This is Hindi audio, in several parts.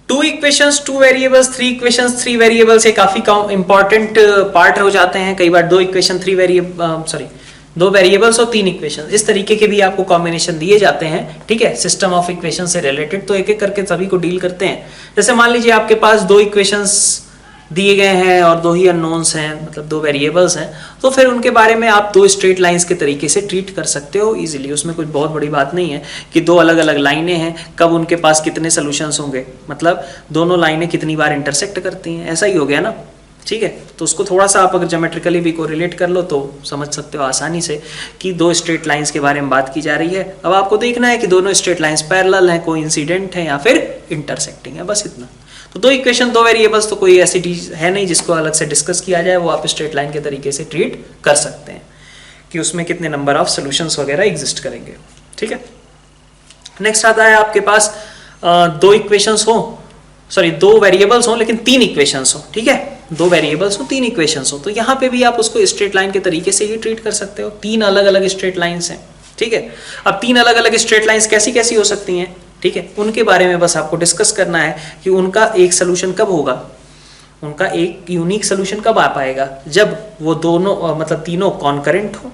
2 इक्वेशंस 2 वेरिएबल्स, 3 इक्वेशंस 3 वेरिएबल्स, ये काफी इंपॉर्टेंट पार्ट हो जाते हैं कई बार। 2 इक्वेशन 3 वेरिएबल, सॉरी 2 वेरिएबल्स और 3 इक्वेशन, इस तरीके के भी आपको कॉम्बिनेशन दिए जाते हैं, ठीक है, सिस्टम ऑफ इक्वेशन से रिलेटेड। तो एक एक करके सभी को डील करते हैं। जैसे मान लीजिए आपके पास 2 इक्वेशंस दिए गए हैं और 2 ही अननोन्स हैं, मतलब 2 वेरिएबल्स हैं, तो फिर उनके बारे में आप 2 स्ट्रेट लाइंस के तरीके से ट्रीट कर सकते हो इजीली। उसमें कुछ बहुत बड़ी बात नहीं है कि 2 अलग अलग लाइनें हैं, कब उनके पास कितने सोल्यूशंस होंगे, मतलब दोनों लाइनें कितनी बार इंटरसेक्ट करती हैं, ऐसा ही हो गया ना, ठीक है। तो उसको थोड़ा सा आप अगर ज्योमेट्रिकली भी कोरिलेट कर लो तो समझ सकते हो आसानी से कि 2 स्ट्रेट लाइंस के बारे में बात की जा रही है। अब आपको देखना है कि दोनों स्ट्रेट लाइंस पैरेलल हैं, कोइंसिडेंट हैं या फिर इंटरसेक्टिंग है, बस इतना। तो 2 इक्वेशन 2 वेरिएबल्स तो कोई ऐसी चीज है नहीं जिसको अलग से डिस्कस किया जाए, वो आप स्ट्रेट लाइन के तरीके से ट्रीट कर सकते हैं कि उसमें कितने नंबर ऑफ सोल्यूशंस वगैरह एग्जिस्ट करेंगे, ठीक है। नेक्स्ट आता है आपके पास 2 इक्वेशंस हो, सॉरी 2 वेरिएबल्स हो लेकिन 3 इक्वेशंस हो, ठीक है, 2 वेरिएबल्स हो 3 इक्वेशंस हो, तो यहाँ पे भी आप उसको स्ट्रेट लाइन के तरीके से ही ट्रीट कर सकते हो। 3 अलग अलग स्ट्रेट लाइंस हैं, ठीक है। अब 3 अलग अलग स्ट्रेट लाइंस कैसी कैसी हो सकती हैं, ठीक है, उनके बारे में बस आपको डिस्कस करना है कि उनका एक सोल्यूशन कब होगा, उनका एक यूनिक सोल्यूशन कब आ पाएगा, जब वो दोनों मतलब तीनों कॉन्करेंट हो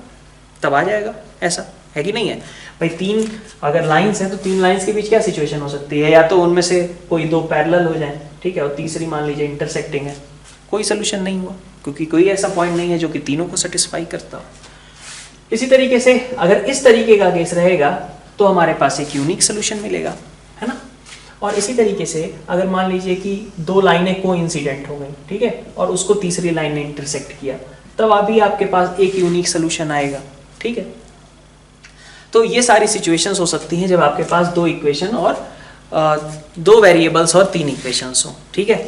तब आ जाएगा, ऐसा है कि नहीं है भाई। 3 अगर लाइंस हैं तो 3 लाइंस के बीच क्या सिचुएशन हो सकती है, या तो उनमें से कोई 2 पैरेलल हो जाए, ठीक है, और तीसरी मान लीजिए इंटरसेक्टिंग है, कोई सोल्यूशन नहीं हुआ, क्योंकि कोई ऐसा पॉइंट नहीं है जो कि तीनों को सेटिस्फाई करता हो। इसी तरीके से अगर इस तरीके का केस रहेगा तो हमारे पास एक यूनिक सोल्यूशन मिलेगा, है ना। और इसी तरीके से अगर मान लीजिए कि 2 लाइनें कोइंसिडेंट हो गई, ठीक है, और उसको तीसरी लाइन ने इंटरसेक्ट किया, तब अभी आपके पास एक यूनिक सोल्यूशन आएगा, ठीक है। तो ये सारी सिचुएशंस हो सकती हैं जब आपके पास 2 इक्वेशन और 2 वेरिएबल्स और 3 इक्वेशंस हो, ठीक है।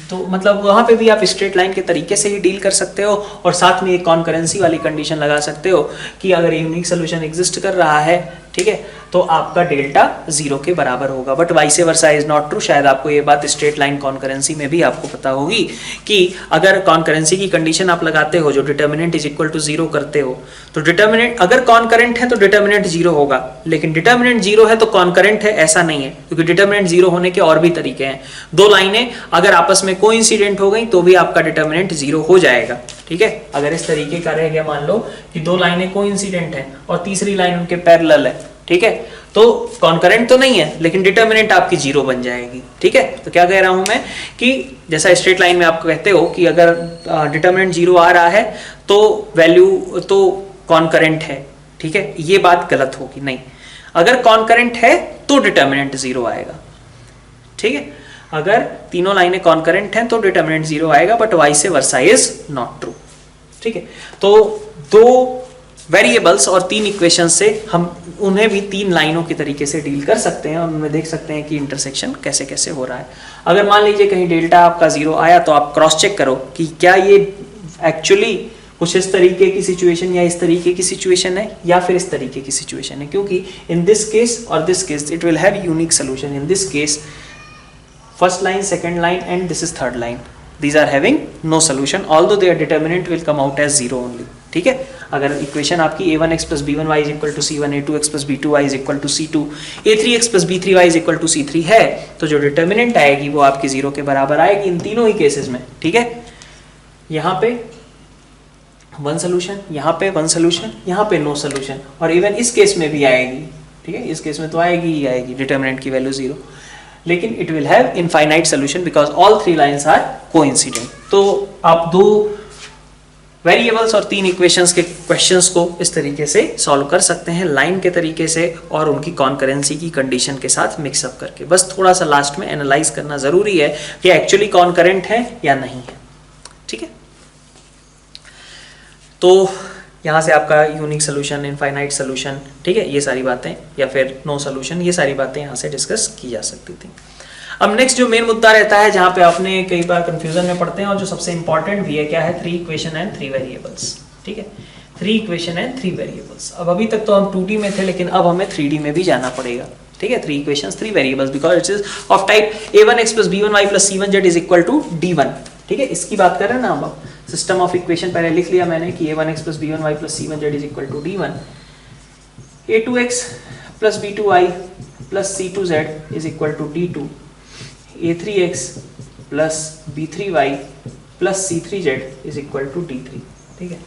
तो मतलब वहां पे भी आप स्ट्रेट लाइन के तरीके से ही डील कर सकते हो, और साथ में एक कॉन्करेंसी वाली कंडीशन लगा सकते हो कि अगर यूनिक सोल्यूशन एग्जिस्ट कर रहा है, ठीक है, तो आपका डेल्टा 0 के बराबर होगा। But vice versa is not true. शायद आपको ये बात स्ट्रेट लाइन कॉन्करेंसी में भी आपको पता होगी कि अगर कॉन्करेंसी की कंडीशन आप लगाते हो जो डिटर्मिनेंट इज इक्वल टू 0 करते हो, तो डिटर्मिनेंट अगर कॉन्करेंट है तो डिटर्मिनेंट 0 होगा, लेकिन डिटर्मिनेंट 0 है तो कॉन्करेंट है ऐसा नहीं है, क्योंकि डिटर्मिनेंट 0 होने के और भी तरीके हैं। 2 लाइनें अगर आपस में कोइंसिडेंट हो गई तो भी आपका डिटर्मिनेंट 0 हो जाएगा, ठीक है। अगर इस तरीके का रह गया, मान लो कि 2 लाइनें कोइंसिडेंट हैं और तीसरी लाइन उनके पैरेलल है, ठीक है, तो कॉन्करेंट तो नहीं है लेकिन डिटर्मिनेंट आपकी 0 बन जाएगी, ठीक है। तो क्या कह रहा हूं मैं कि जैसा स्ट्रेट लाइन में आप कहते हो कि अगर डिटर्मिनेंट 0 आ रहा है तो वैल्यू तो कॉन्करेंट है, ठीक है, ये बात गलत होगी, नहीं। अगर कॉन्करेंट है तो डिटर्मिनेंट 0 आएगा, ठीक है। अगर तीनों लाइनें कॉन्करेंट हैं तो डिटर्मिनेंट 0 आएगा, but vice versa is not true, ठीक है। तो 2 वेरिएबल्स और 3 इक्वेशन से हम उन्हें भी 3 लाइनों के तरीके से डील कर सकते हैं और उनमें देख सकते हैं कि इंटरसेक्शन कैसे कैसे हो रहा है। अगर मान लीजिए कहीं डेल्टा आपका 0 आया तो आप क्रॉस चेक करो कि क्या ये एक्चुअली कुछ इस तरीके की सिचुएशन या इस तरीके की सिचुएशन है या फिर इस तरीके की सिचुएशन है, क्योंकि इन दिस केस और this case it will have unique solution. In this case first line, second line and this is third line, these are having no solution although their determinant will come out as 0 only, ठीक है। अगर इक्वेशन आपकी a1x plus b1y is equal to c1, a2x plus b2y is equal to c2, a3x plus b3y is equal to c3 है, तो जो डिटर्मिनेंट आएगी वो आपकी 0 के बराबर आएगी इन तीनों ही केसेस में, ठीक है। यहाँ पे 1 सोल्यूशन, यहाँ पे 1 सोल्यूशन, यहाँ पे नो सोल्यूशन, और इवन इस केस में भी आएगी, ठीक है, इस केस में तो आएगी ही आएगी डिटर्मिनेंट की वैल्यू 0, लेकिन it will have infinite solution because all 3 lines are coincident. तो आप 2 वेरिएबल्स और 3 इक्वेशंस के क्वेश्चंस को इस तरीके से सॉल्व कर सकते हैं लाइन के तरीके से और उनकी कॉन्करेंसी की कंडीशन के साथ मिक्सअप करके। बस थोड़ा सा लास्ट में एनालाइज करना जरूरी है कि एक्चुअली कॉन्करेंट है या नहीं है, ठीक है। तो यहाँ से आपका यूनिक सोल्यूशन, इनफाइनाइट सोल्यूशन, ठीक है, ये सारी बातें, या फिर नो सोल्यूशन, ये सारी बातें यहाँ से डिस्कस की जा सकती थी। अब नेक्स्ट जो मेन मुद्दा रहता है जहाँ पे आपने कई बार कंफ्यूजन में पढ़ते हैं और जो सबसे इंपॉर्टेंट भी है, क्या है, 3 इक्वेशन एंड 3 वेरिएबल्स, ठीक है, 3 इक्वेशन एंड 3 वेरिएबल्स। अब अभी तक तो हम 2D में थे लेकिन अब हमें 3D में भी जाना पड़ेगा, ठीक है। 3 equations 3 variables because it is of type a1x plus b1y plus c1z is equal to d1, ठीक है, इसकी बात कर रहे हैं ना हम। सिस्टम ऑफ इक्वेशन पहले लिख लिया मैंने कि a1x plus b1y plus c1z is equal to d1, a2x plus b2y plus c2z is equal to d2, a3x plus b3y plus c3z is equal to d3। ठीक है,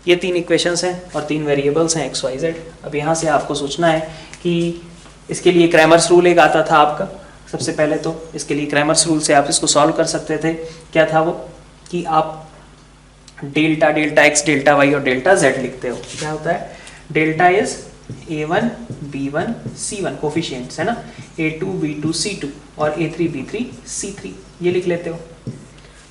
ये 3 इक्वेशंस हैं और 3 वेरिएबल्स हैं x y z। अब यहाँ से आपको सोचना है कि इसके लिए क्रैमर्स रूल एक आता था आपका। सबसे पहले तो इसके लिए क्रैमर्स रूल से आप इसको सॉल्व कर सकते थे। क्या था वो कि आप delta delta x delta y और डेल्टा z लिखते हो। क्या होता है, delta is a1 b1 c1 coefficients है ना, a2 b2 c2 और a3 b3 c3 ये लिख लेते हो।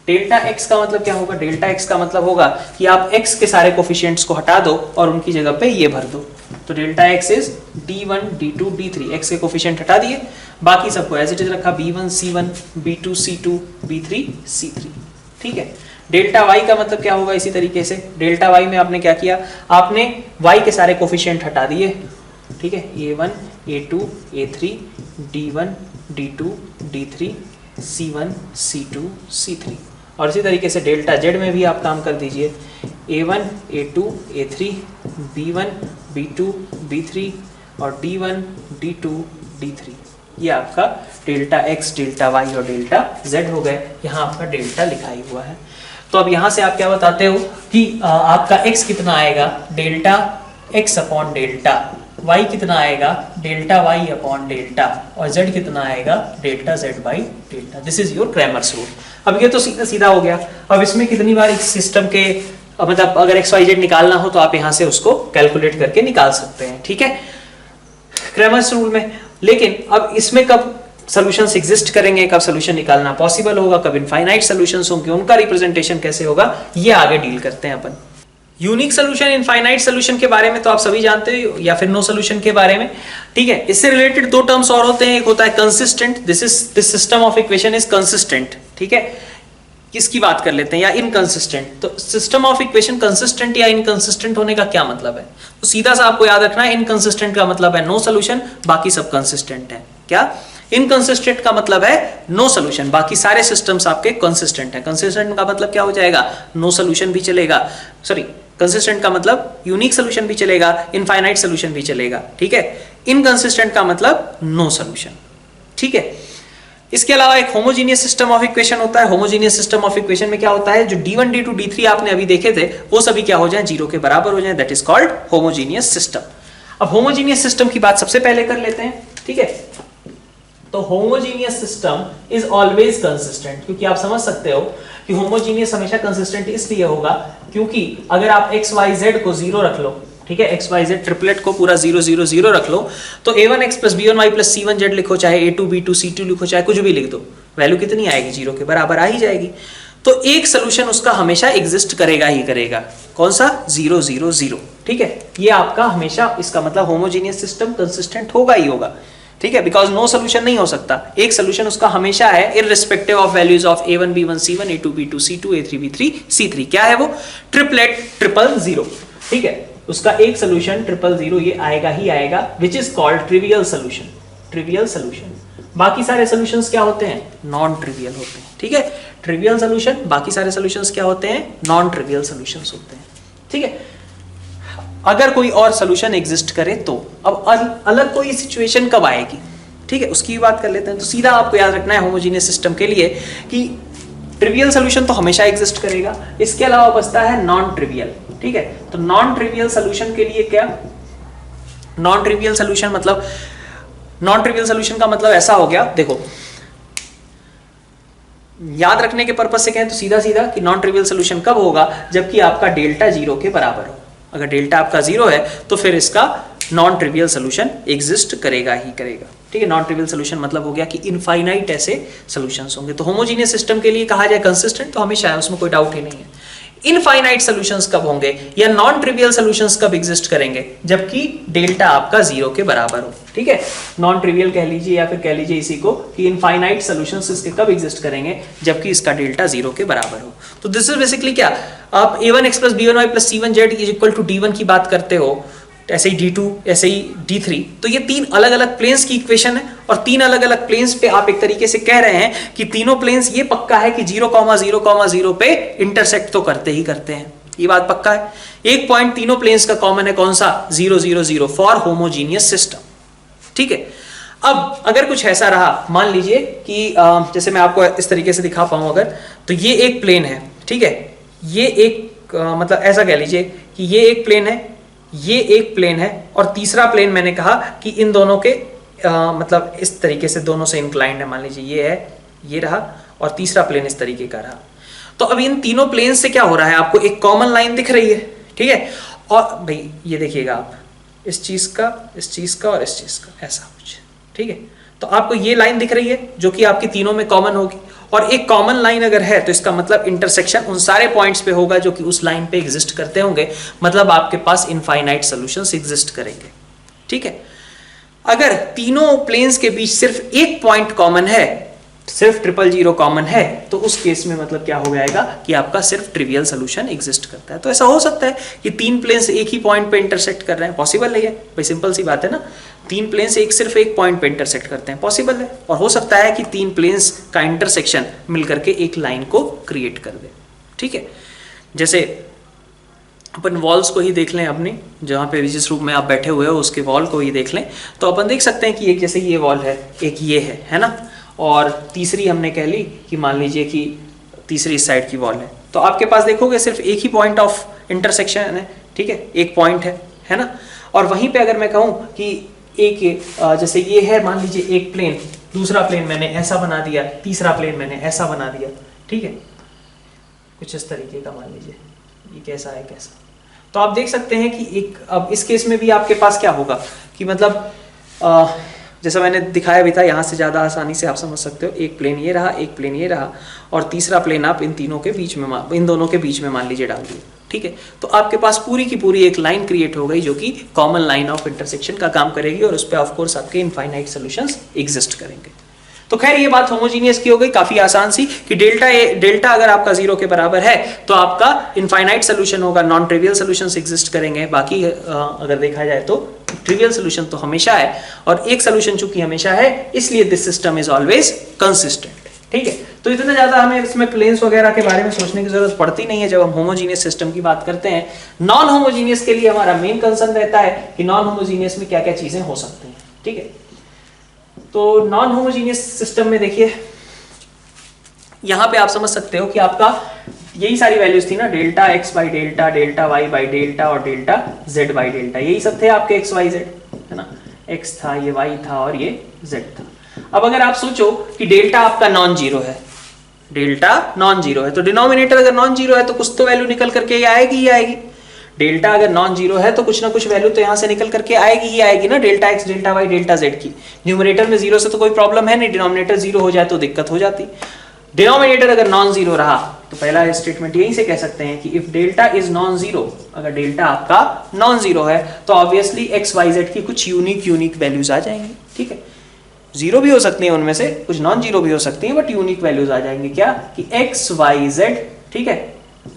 डेल्टा x का मतलब क्या होगा, डेल्टा x का मतलब होगा कि आप x के सारे कोफिशिएंट्स को हटा दो और उनकी जगह पे ये भर दो। तो delta x is d1 d2 d3, x के कोफिशिएंट हटा दिए, बाकी सबको एज इट इज रखा, b1 c1 b2 c2 b3 c3। ठीक है, डेल्टा y का मतलब क्या होगा, इसी तरीके से डेल्टा y में आपने क्या किया, आपने y के सारे कोफिशिएंट हटा दिए। ठीक है, a1 a2 a3 d1 d2 d3 c1 c2 c3। और इसी तरीके से डेल्टा z में भी आप काम कर दीजिए, a1 a2 a3 b1 b2 b3 और d1 d2 d3। ये आपका डेल्टा x डेल्टा y और डेल्टा z हो गए। यहाँ आपका डेल्टा लिखा ही हुआ है। तो अब यहाँ से आप क्या बताते हो कि आपका x कितना आएगा, delta x upon delta y कितना आएगा, डेल्टा y अपॉन डेल्टा, और z कितना आएगा, delta z by delta. This is your Cramer's rule. अब ये तो सीधा सीधा हो गया। अब इसमें कितनी बार इस सिस्टम के मतलब अगर x y z निकालना हो तो आप यहाँ से उसको कैलकुलेट करके निकाल सकते हैं। ठीक है, क्रैमर्स रूल में। लेकिन अब इसमें कब सॉल्यूशंस एग्जिस्ट करेंगे, कब सॉल्यूशन निकालना पॉसिबल होगा, कब इनफाइनाइट सॉल्यूशंस होंगे, उनका रिप्रेजेंटेशन कैसे होगा, ये आगे डील करते हैं अपन। यूनिक सॉल्यूशन, इनफाइनाइट सॉल्यूशन के बारे में तो आप सभी जानते हो, या फिर नो सॉल्यूशन के बारे में। ठीक है, इससे रिलेटेड 2 टर्म्स और होते हैं। एक होता है consistent, this system of equation is consistent. ठीक है, किसकी बात कर लेते हैं, या इनकंसिस्टेंट। तो सिस्टम ऑफ इक्वेशन कंसिस्टेंट या इनकंसिस्टेंट होने का क्या मतलब है, तो सीधा सा आपको याद रखना है, इनकंसिस्टेंट का मतलब है नो सॉल्यूशन, बाकी सब कंसिस्टेंट है। क्या, इनकंसिस्टेंट का मतलब है नो सॉल्यूशन, बाकी सारे सिस्टम्स आपके कंसिस्टेंट है। कंसिस्टेंट का मतलब क्या हो जाएगा, नो सॉल्यूशन भी चलेगा, सॉरी कंसिस्टेंट का मतलब यूनिक सॉल्यूशन भी चलेगा, इनफाइनाइट सॉल्यूशन भी चलेगा। ठीक है, इनकंसिस्टेंट का मतलब नो सॉल्यूशन। ठीक है, इसके अलावा एक होमोजीनियस सिस्टम ऑफ इक्वेशन होता है। होमोजीनियस सिस्टम ऑफ इक्वेशन में क्या होता है, जो d1 d2 d3 आपने अभी देखे थे वो सभी क्या हो जाए, 0 के बराबर हो जाए, that is called homogeneous system. अब होमोजीनियस सिस्टम की बात सबसे पहले कर लेते हैं। ठीक है, तो homogeneous system is always consistent, क्योंकि आप समझ सकते हो कि होमोजीनियस हमेशा कंसिस्टेंट इसलिए होगा क्योंकि अगर आप x y z को 0 रख लो, ठीक है, x y z ट्रिपलेट को पूरा 0 0 0 रख लो, तो a1x plus b1y plus c1z लिखो, चाहे a2 b2 c2 लिखो, चाहे कुछ भी लिख दो, वैल्यू कितनी आएगी, 0 के बराबर आ ही जाएगी। तो एक सोल्यूशन उसका हमेशा एग्जिस्ट करेगा ही करेगा, कौन सा, 0 0 0। ठीक है, ये आपका हमेशा, इसका मतलब होमोजीनियस सिस्टम कंसिस्टेंट होगा ही होगा। ठीक है, बिकॉज नो सोल्यूशन नहीं हो सकता, एक सोल्यूशन उसका हमेशा है irrespective of values of a1 b1 c1 a2 b2 c2 a3 b3 c3। क्या है वो, ट्रिपलेट ट्रिपल 0। ठीक है, उसका एक सोल्यूशन 0 0 ये आएगा ही आएगा, which is called trivial solution. Trivial solution, बाकी सारे सोल्यूशंस क्या होते हैं, नॉन ट्रिवियल होते हैं। ठीक है, ट्रिवियल सोल्यूशन, बाकी सारे सोल्यूशंस क्या होते हैं, नॉन ट्रिवियल सोल्यूशंस होते हैं। ठीक है, अगर कोई और सोल्यूशन एग्जिस्ट करे तो। अब अलग कोई सिचुएशन कब आएगी, ठीक है, उसकी बात कर लेते हैं। तो सीधा आपको याद रखना है होमोजीनियस सिस्टम के लिए कि ट्रिवियल सोल्यूशन तो हमेशा एग्जिस्ट करेगा, इसके अलावा बचता है नॉन ट्रिवियल। ठीक है, तो नॉन ट्रिवियल सोल्यूशन के लिए क्या, नॉन ट्रिवियल सोल्यूशन मतलब, नॉन ट्रिवियल सोल्यूशन का मतलब ऐसा हो गया, देखो याद रखने के पर्पज से कहें तो सीधा सीधा कि नॉन ट्रिवियल सोल्यूशन कब होगा, जबकि आपका डेल्टा 0 के बराबर हो। अगर डेल्टा आपका 0 है तो फिर इसका नॉन ट्रिवियल सोल्यूशन एग्जिस्ट करेगा ही करेगा। ठीक है, नॉन ट्रिवियल सोल्यूशन मतलब हो गया कि इनफाइनाइट ऐसे सोल्यूशंस होंगे। तो होमोजीनियस सिस्टम के लिए कहा जाए कंसिस्टेंट तो हमेशा है, उसमें कोई डाउट ही नहीं है। इनफाइनाइट सॉल्यूशंस कब होंगे या नॉन ट्रिवियल सॉल्यूशंस कब एग्जिस्ट करेंगे, जबकि डेल्टा आपका 0 के बराबर हो। ठीक है, नॉन ट्रिवियल कह लीजिए या फिर कह लीजिए इसी को कि इनफाइनाइट सॉल्यूशंस इसके कब एग्जिस्ट करेंगे, जबकि इसका डेल्टा 0 के बराबर हो। तो दिस इज बेसिकली क्या, आप a1x plus b1y plus c1z is equal to d1 की बात करते हो, ऐसे ही d2 ऐसे ही d3, तो ये 3 अलग अलग प्लेन्स की इक्वेशन है और 3 अलग अलग प्लेन्स पे आप एक तरीके से कह रहे हैं कि तीनों प्लेन्स ये पक्का है कि 0,0,0 पे इंटरसेक्ट तो करते ही करते हैं, ये बात पक्का है। एक पॉइंट तीनों प्लेन्स का कॉमन है, कौन सा, 0 0 0 फॉर होमोजीनियस सिस्टम। ठीक है, अब अगर कुछ ऐसा रहा, मान लीजिए कि जैसे मैं आपको इस तरीके से दिखा पाऊं अगर, तो ये एक प्लेन है, ठीक है, ये एक मतलब ऐसा कह लीजिए कि ये एक प्लेन है, ये एक प्लेन है, और तीसरा प्लेन मैंने कहा कि इन दोनों के मतलब इस तरीके से दोनों से इंक्लाइंड है, मान लीजिए ये है, ये रहा, और तीसरा प्लेन इस तरीके का रहा। तो अब इन तीनों प्लेन से क्या हो रहा है, आपको एक कॉमन लाइन दिख रही है, ठीक है, और भाई ये देखिएगा आप, इस चीज का, इस चीज का और इस चीज का, ऐसा कुछ, ठीक है। तो आपको ये लाइन दिख रही है जो कि आपकी तीनों में कॉमन होगी, और एक कॉमन लाइन अगर है तो इसका मतलब इंटरसेक्शन उन सारे पॉइंट्स पे होगा जो कि उस लाइन पे एग्जिस्ट करते होंगे, मतलब आपके पास इनफाइनाइट सॉल्यूशंस एग्जिस्ट करेंगे, ठीक है। अगर तीनों प्लेन्स के बीच सिर्फ एक पॉइंट कॉमन है, सिर्फ 000 कॉमन है, तो उस केस में मतलब क्या हो जाएगा कि आपका सिर्फ ट्रिवियल सॉल्यूशन एग्जिस्ट करता है। तो ऐसा हो सकता है कि तीन प्लेन्स एक ही पॉइंट पे इंटरसेक्ट कर रहे हैं, पॉसिबल नहीं है भाई, सिंपल सी बात है ना, तीन प्लेन्स सिर्फ एक पॉइंट पे इंटरसेक्ट करते हैं, पॉसिबल है। और हो सकता है कि तीन प्लेन्स का इंटरसेक्शन मिलकर के एक लाइन को क्रिएट कर दे, ठीक है। जैसे अपन वॉल्स को ही देख लें अपनी, जहाँ पे जिस रूप में आप बैठे हुए हो उसके वॉल को ही देख लें, तो अपन देख सकते हैं कि एक जैसे ये वॉल है, एक ये है ना, और तीसरी हमने कह ली कि मान लीजिए कि तीसरी इस साइड की वॉल है। तो आपके पास देखोगे सिर्फ एक ही पॉइंट ऑफ इंटरसेक्शन है, ठीक है, एक पॉइंट है ना। और वहीं पे अगर मैं कहूँ कि एक जैसे ये है, मान लीजिए एक प्लेन, दूसरा प्लेन मैंने ऐसा बना दिया, तीसरा प्लेन मैंने ऐसा बना दिया, ठीक है, कुछ इस तरीके का, मान लीजिए ये कैसा है, कैसा। तो आप देख सकते हैं कि एक, अब इस केस में भी आपके पास क्या होगा कि मतलब जैसा मैंने दिखाया भी था, यहाँ से ज़्यादा आसानी से आप समझ सकते हो, एक प्लेन ये रहा, एक प्लेन ये रहा, और तीसरा प्लेन आप इन तीनों के बीच में, इन दोनों के बीच में मान लीजिए डाल दिए, ठीक है। तो आपके पास पूरी की पूरी एक लाइन क्रिएट हो गई जो कि कॉमन लाइन ऑफ इंटरसेक्शन का काम करेगी, और उस पर ऑफकोर्स आपके इनफाइनाइट सॉल्यूशंस एग्जिस्ट करेंगे। तो खैर ये बात होमोजीनियस की हो गई, काफी आसान सी, कि डेल्टा अगर आपका 0 के बराबर है तो आपका इनफाइनाइट सोल्यूशन होगा, नॉन ट्रिवियल सोल्यूशंस एग्जिस्ट करेंगे। बाकी अगर देखा जाए तो ट्रिवियल सोल्यूशन तो हमेशा है, और एक सोल्यूशन चूंकि हमेशा है इसलिए this system is always consistent, ठीक है। तो इतना ज्यादा हमें इसमें प्लेन्स वगैरह के बारे में सोचने की जरूरत पड़ती नहीं है जब हम होमोजीनियस सिस्टम की बात करते हैं। नॉन होमोजीनियस के लिए हमारा मेन कंसर्न रहता है कि नॉन होमोजीनियस में क्या क्या चीजें हो सकती हैं, ठीक है। तो नॉन होमोजीनियस सिस्टम में देखिए, यहां पे आप समझ सकते हो कि आपका यही सारी वैल्यूज थी ना, delta x by delta, delta y by delta और डेल्टा z बाई डेल्टा, यही सब थे आपके x y z, है ना। x था, ये y था और ये z था। अब अगर आप सोचो कि डेल्टा आपका नॉन जीरो है, डेल्टा नॉन जीरो है, तो डिनोमिनेटर अगर नॉन जीरो है तो कुछ तो वैल्यू निकल करके आएगी ही आएगी। डेल्टा अगर नॉन जीरो है तो कुछ ना कुछ वैल्यू तो यहां से निकल करके आएगी ही आएगी ना, delta x, delta y, delta z की। न्यूमरेटर में जीरो से तो कोई प्रॉब्लम है नहीं, डिनोमिनेटर जीरो हो जाए तो दिक्कत हो जाती। डिनोमिनेटर अगर नॉन जीरो रहा तो पहला स्टेटमेंट यहीं से कह सकते हैं कि if delta is non zero, अगर डेल्टा आपका नॉन जीरो है तो ऑब्वियसली x y z की कुछ यूनिक वैल्यूज आ जाएंगी, ठीक है। जीरो भी हो सकती है उनमें से, कुछ नॉन जीरो भी हो सकती है, बट यूनिक वैल्यूज आ जाएंगे, क्या कि x y z, ठीक है,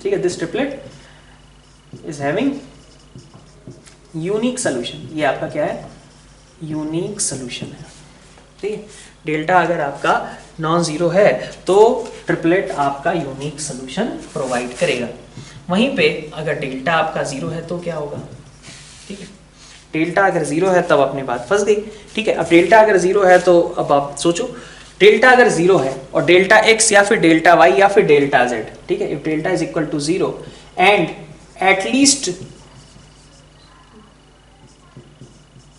ठीक है। This triplet is having unique solution, ये आपका क्या है, यूनिक सोल्यूशन है, ठीक है। डेल्टा अगर आपका नॉन जीरो है तो ट्रिपलेट आपका यूनिक सोल्यूशन प्रोवाइड करेगा। वहीं पे अगर डेल्टा आपका जीरो है तो क्या होगा, ठीक है। डेल्टा अगर जीरो है तब अपनी बात फंस गई, ठीक है। अब डेल्टा अगर जीरो है तो अब आप सोचो, डेल्टा अगर जीरो है और डेल्टा x या फिर डेल्टा y या फिर डेल्टा z, ठीक है, if delta is equal to zero and at least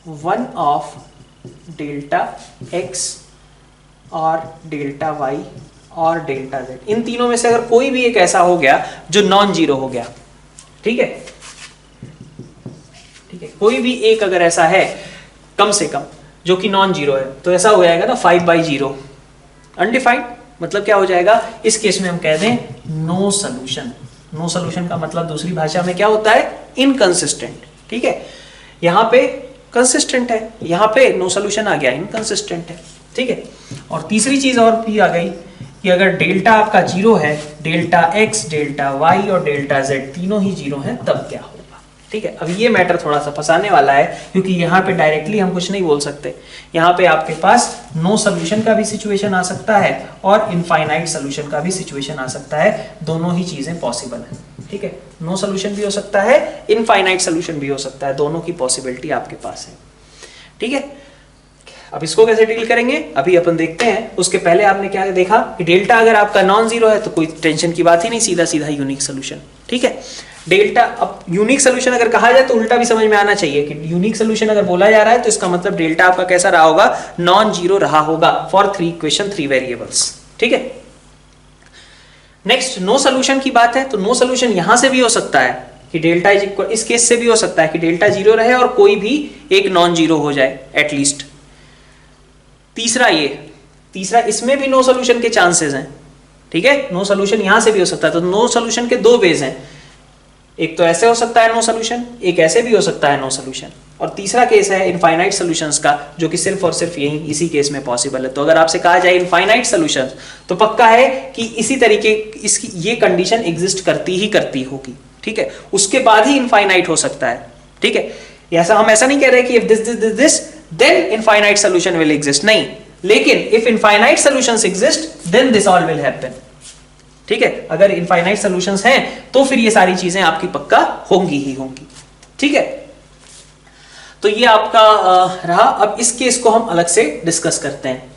one of delta x और डेल्टा y और डेल्टा z, इन तीनों में से अगर कोई भी एक ऐसा हो गया जो नॉन जीरो हो गया, ठीक है, ठीक है, कोई भी एक अगर ऐसा है कम से कम जो कि नॉन जीरो है, तो ऐसा हो जाएगा ना 5/0 अनडिफाइंड, मतलब क्या हो जाएगा, इस केस में हम कह दें नो सोल्यूशन। नो सोल्यूशन का मतलब दूसरी भाषा में क्या होता है, इनकंसिस्टेंट, ठीक है। यहां पे कंसिस्टेंट है, यहां पे नो सोल्यूशन आ गया, इनकंसिस्टेंट है, ठीक है। और तीसरी चीज और भी आ गई कि अगर डेल्टा आपका जीरो है, डेल्टा x, डेल्टा y और डेल्टा z तीनों ही जीरो हैं, तब क्या होगा, ठीक है। अब ये मैटर थोड़ा सा फंसाने वाला है क्योंकि यहाँ पे डायरेक्टली हम कुछ नहीं बोल सकते। यहाँ पे आपके पास नो सोल्यूशन का भी सिचुएशन आ सकता है और इनफाइनाइट सोल्यूशन का भी सिचुएशन आ सकता है, दोनों ही चीजें पॉसिबल है, ठीक है। नो सोल्यूशन भी हो सकता है, इनफाइनाइट सोल्यूशन भी हो सकता है, दोनों की पॉसिबिलिटी आपके पास है, ठीक है। अब इसको कैसे डील करेंगे अभी अपन देखते हैं। उसके पहले आपने क्या देखा कि डेल्टा अगर आपका नॉन जीरो है तो कोई टेंशन की बात ही नहीं, सीधा सीधा यूनिक सोल्यूशन। ठीक है, डेल्टा, अब यूनिक सोल्यूशन अगर कहा जाए तो उल्टा भी समझ में आना चाहिए कि यूनिक सोल्यूशन अगर बोला जा रहा है तो इसका मतलब डेल्टा आपका कैसा रहा होगा, नॉन जीरो रहा होगा फॉर 3 इक्वेशन 3 वेरिएबल्स। ठीक है, नेक्स्ट नो सोल्यूशन की बात है, तो नो सोल्यूशन यहां से भी हो सकता है कि डेल्टा इज इक्वल, इस केस से भी हो सकता है कि डेल्टा जीरो रहे और कोई भी एक नॉन जीरो हो जाए एटलीस्ट। तीसरा इसमें भी नो सोल्यूशन के चांसेस हैं। ठीक है, नो सोल्यूशन यहां से भी हो सकता है, तो नो सोल्यूशन के 2 वेज हैं, एक तो ऐसे हो सकता है नो सोल्यूशन, एक ऐसे भी हो सकता है नो सोल्यूशन, और तीसरा केस है इनफाइनाइट सॉल्यूशंस का, जो कि सिर्फ और सिर्फ यही इसी केस में पॉसिबल है। तो अगर आपसे कहा जाए इनफाइनाइट सॉल्यूशंस, तो पक्का है कि इसी तरीके इसकी ये कंडीशन एग्जिस्ट करती ही करती होगी। ठीक है, उसके बाद ही इनफाइनाइट हो सकता है। ठीक है, ऐसा हम ऐसा नहीं कह रहे कि if this then infinite solution will exist, नहीं, लेकिन if infinite solutions exist then this all will happen. ठीक है, अगर इनफाइनाइट सॉल्यूशंस हैं तो फिर ये सारी चीजें आपकी पक्का होंगी ही होंगी। ठीक है, तो ये आपका रहा। अब इस केस को हम अलग से डिस्कस करते हैं,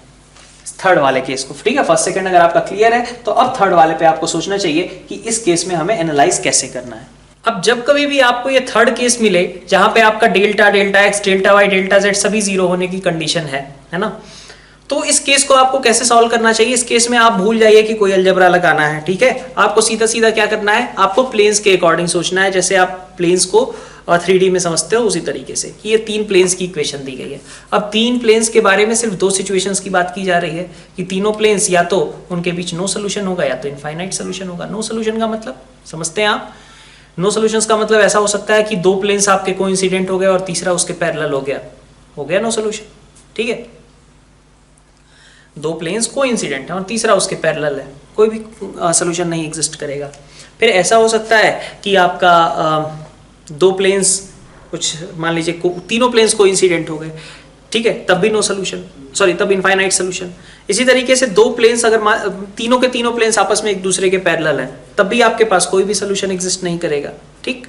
थर्ड वाले केस को। ठीक है, फर्स्ट सेकंड अगर आपका क्लियर है तो अब थर्ड वाले पे आपको सोचना चाहिए कि इस केस में हमें एनालाइज कैसे करना है। अब जब कभी भी आपको ये थर्ड केस मिले जहां पे आपका delta, delta x, delta y, delta z सभी जीरो होने की कंडीशन है ना, तो इस केस को आपको कैसे सॉल्व करना चाहिए। इस केस में आप भूल जाइए कि कोई अलजेब्रा लगाना है। ठीक है, आपको सीधा सीधा क्या करना है, आपको प्लेन्स के अकॉर्डिंग सोचना है, जैसे आप प्लेन्स को 3D में समझते हो उसी तरीके से कि ये 3 प्लेन्स की इक्वेशन दी गई है। अब 3 प्लेन्स के बारे में सिर्फ 2 सिचुएशंस की बात की जा रही है कि तीनों प्लेन्स या तो उनके बीच नो सोल्यूशन होगा या तो इनफाइनाइट सोल्यूशन होगा। नो सोल्यूशन का मतलब समझते हैं आप, नो सोल्यूशंस का मतलब ऐसा हो सकता है कि 2 प्लेन्स आपके कोइंसिडेंट हो गए और तीसरा उसके पैरेलल हो गया नो सोल्यूशन। ठीक है, 2 प्लेन्स कोइंसिडेंट है और तीसरा उसके पैरेलल है, कोई भी सोल्यूशन नहीं एग्जिस्ट करेगा। फिर ऐसा हो सकता है कि आपका 2 प्लेन्स कुछ मान लीजिए तीनों प्लेन्स कोइंसिडेंट हो गए, ठीक है, तब भी नो सोल्यूशन, सॉरी तब इनफाइनाइट सोल्यूशन। इसी तरीके से 2 प्लेन्स अगर तीनों के तीनों प्लेन्स आपस में एक दूसरे के पैरेलल हैं, तब भी आपके पास कोई भी सोल्यूशन एग्जिस्ट नहीं करेगा। ठीक,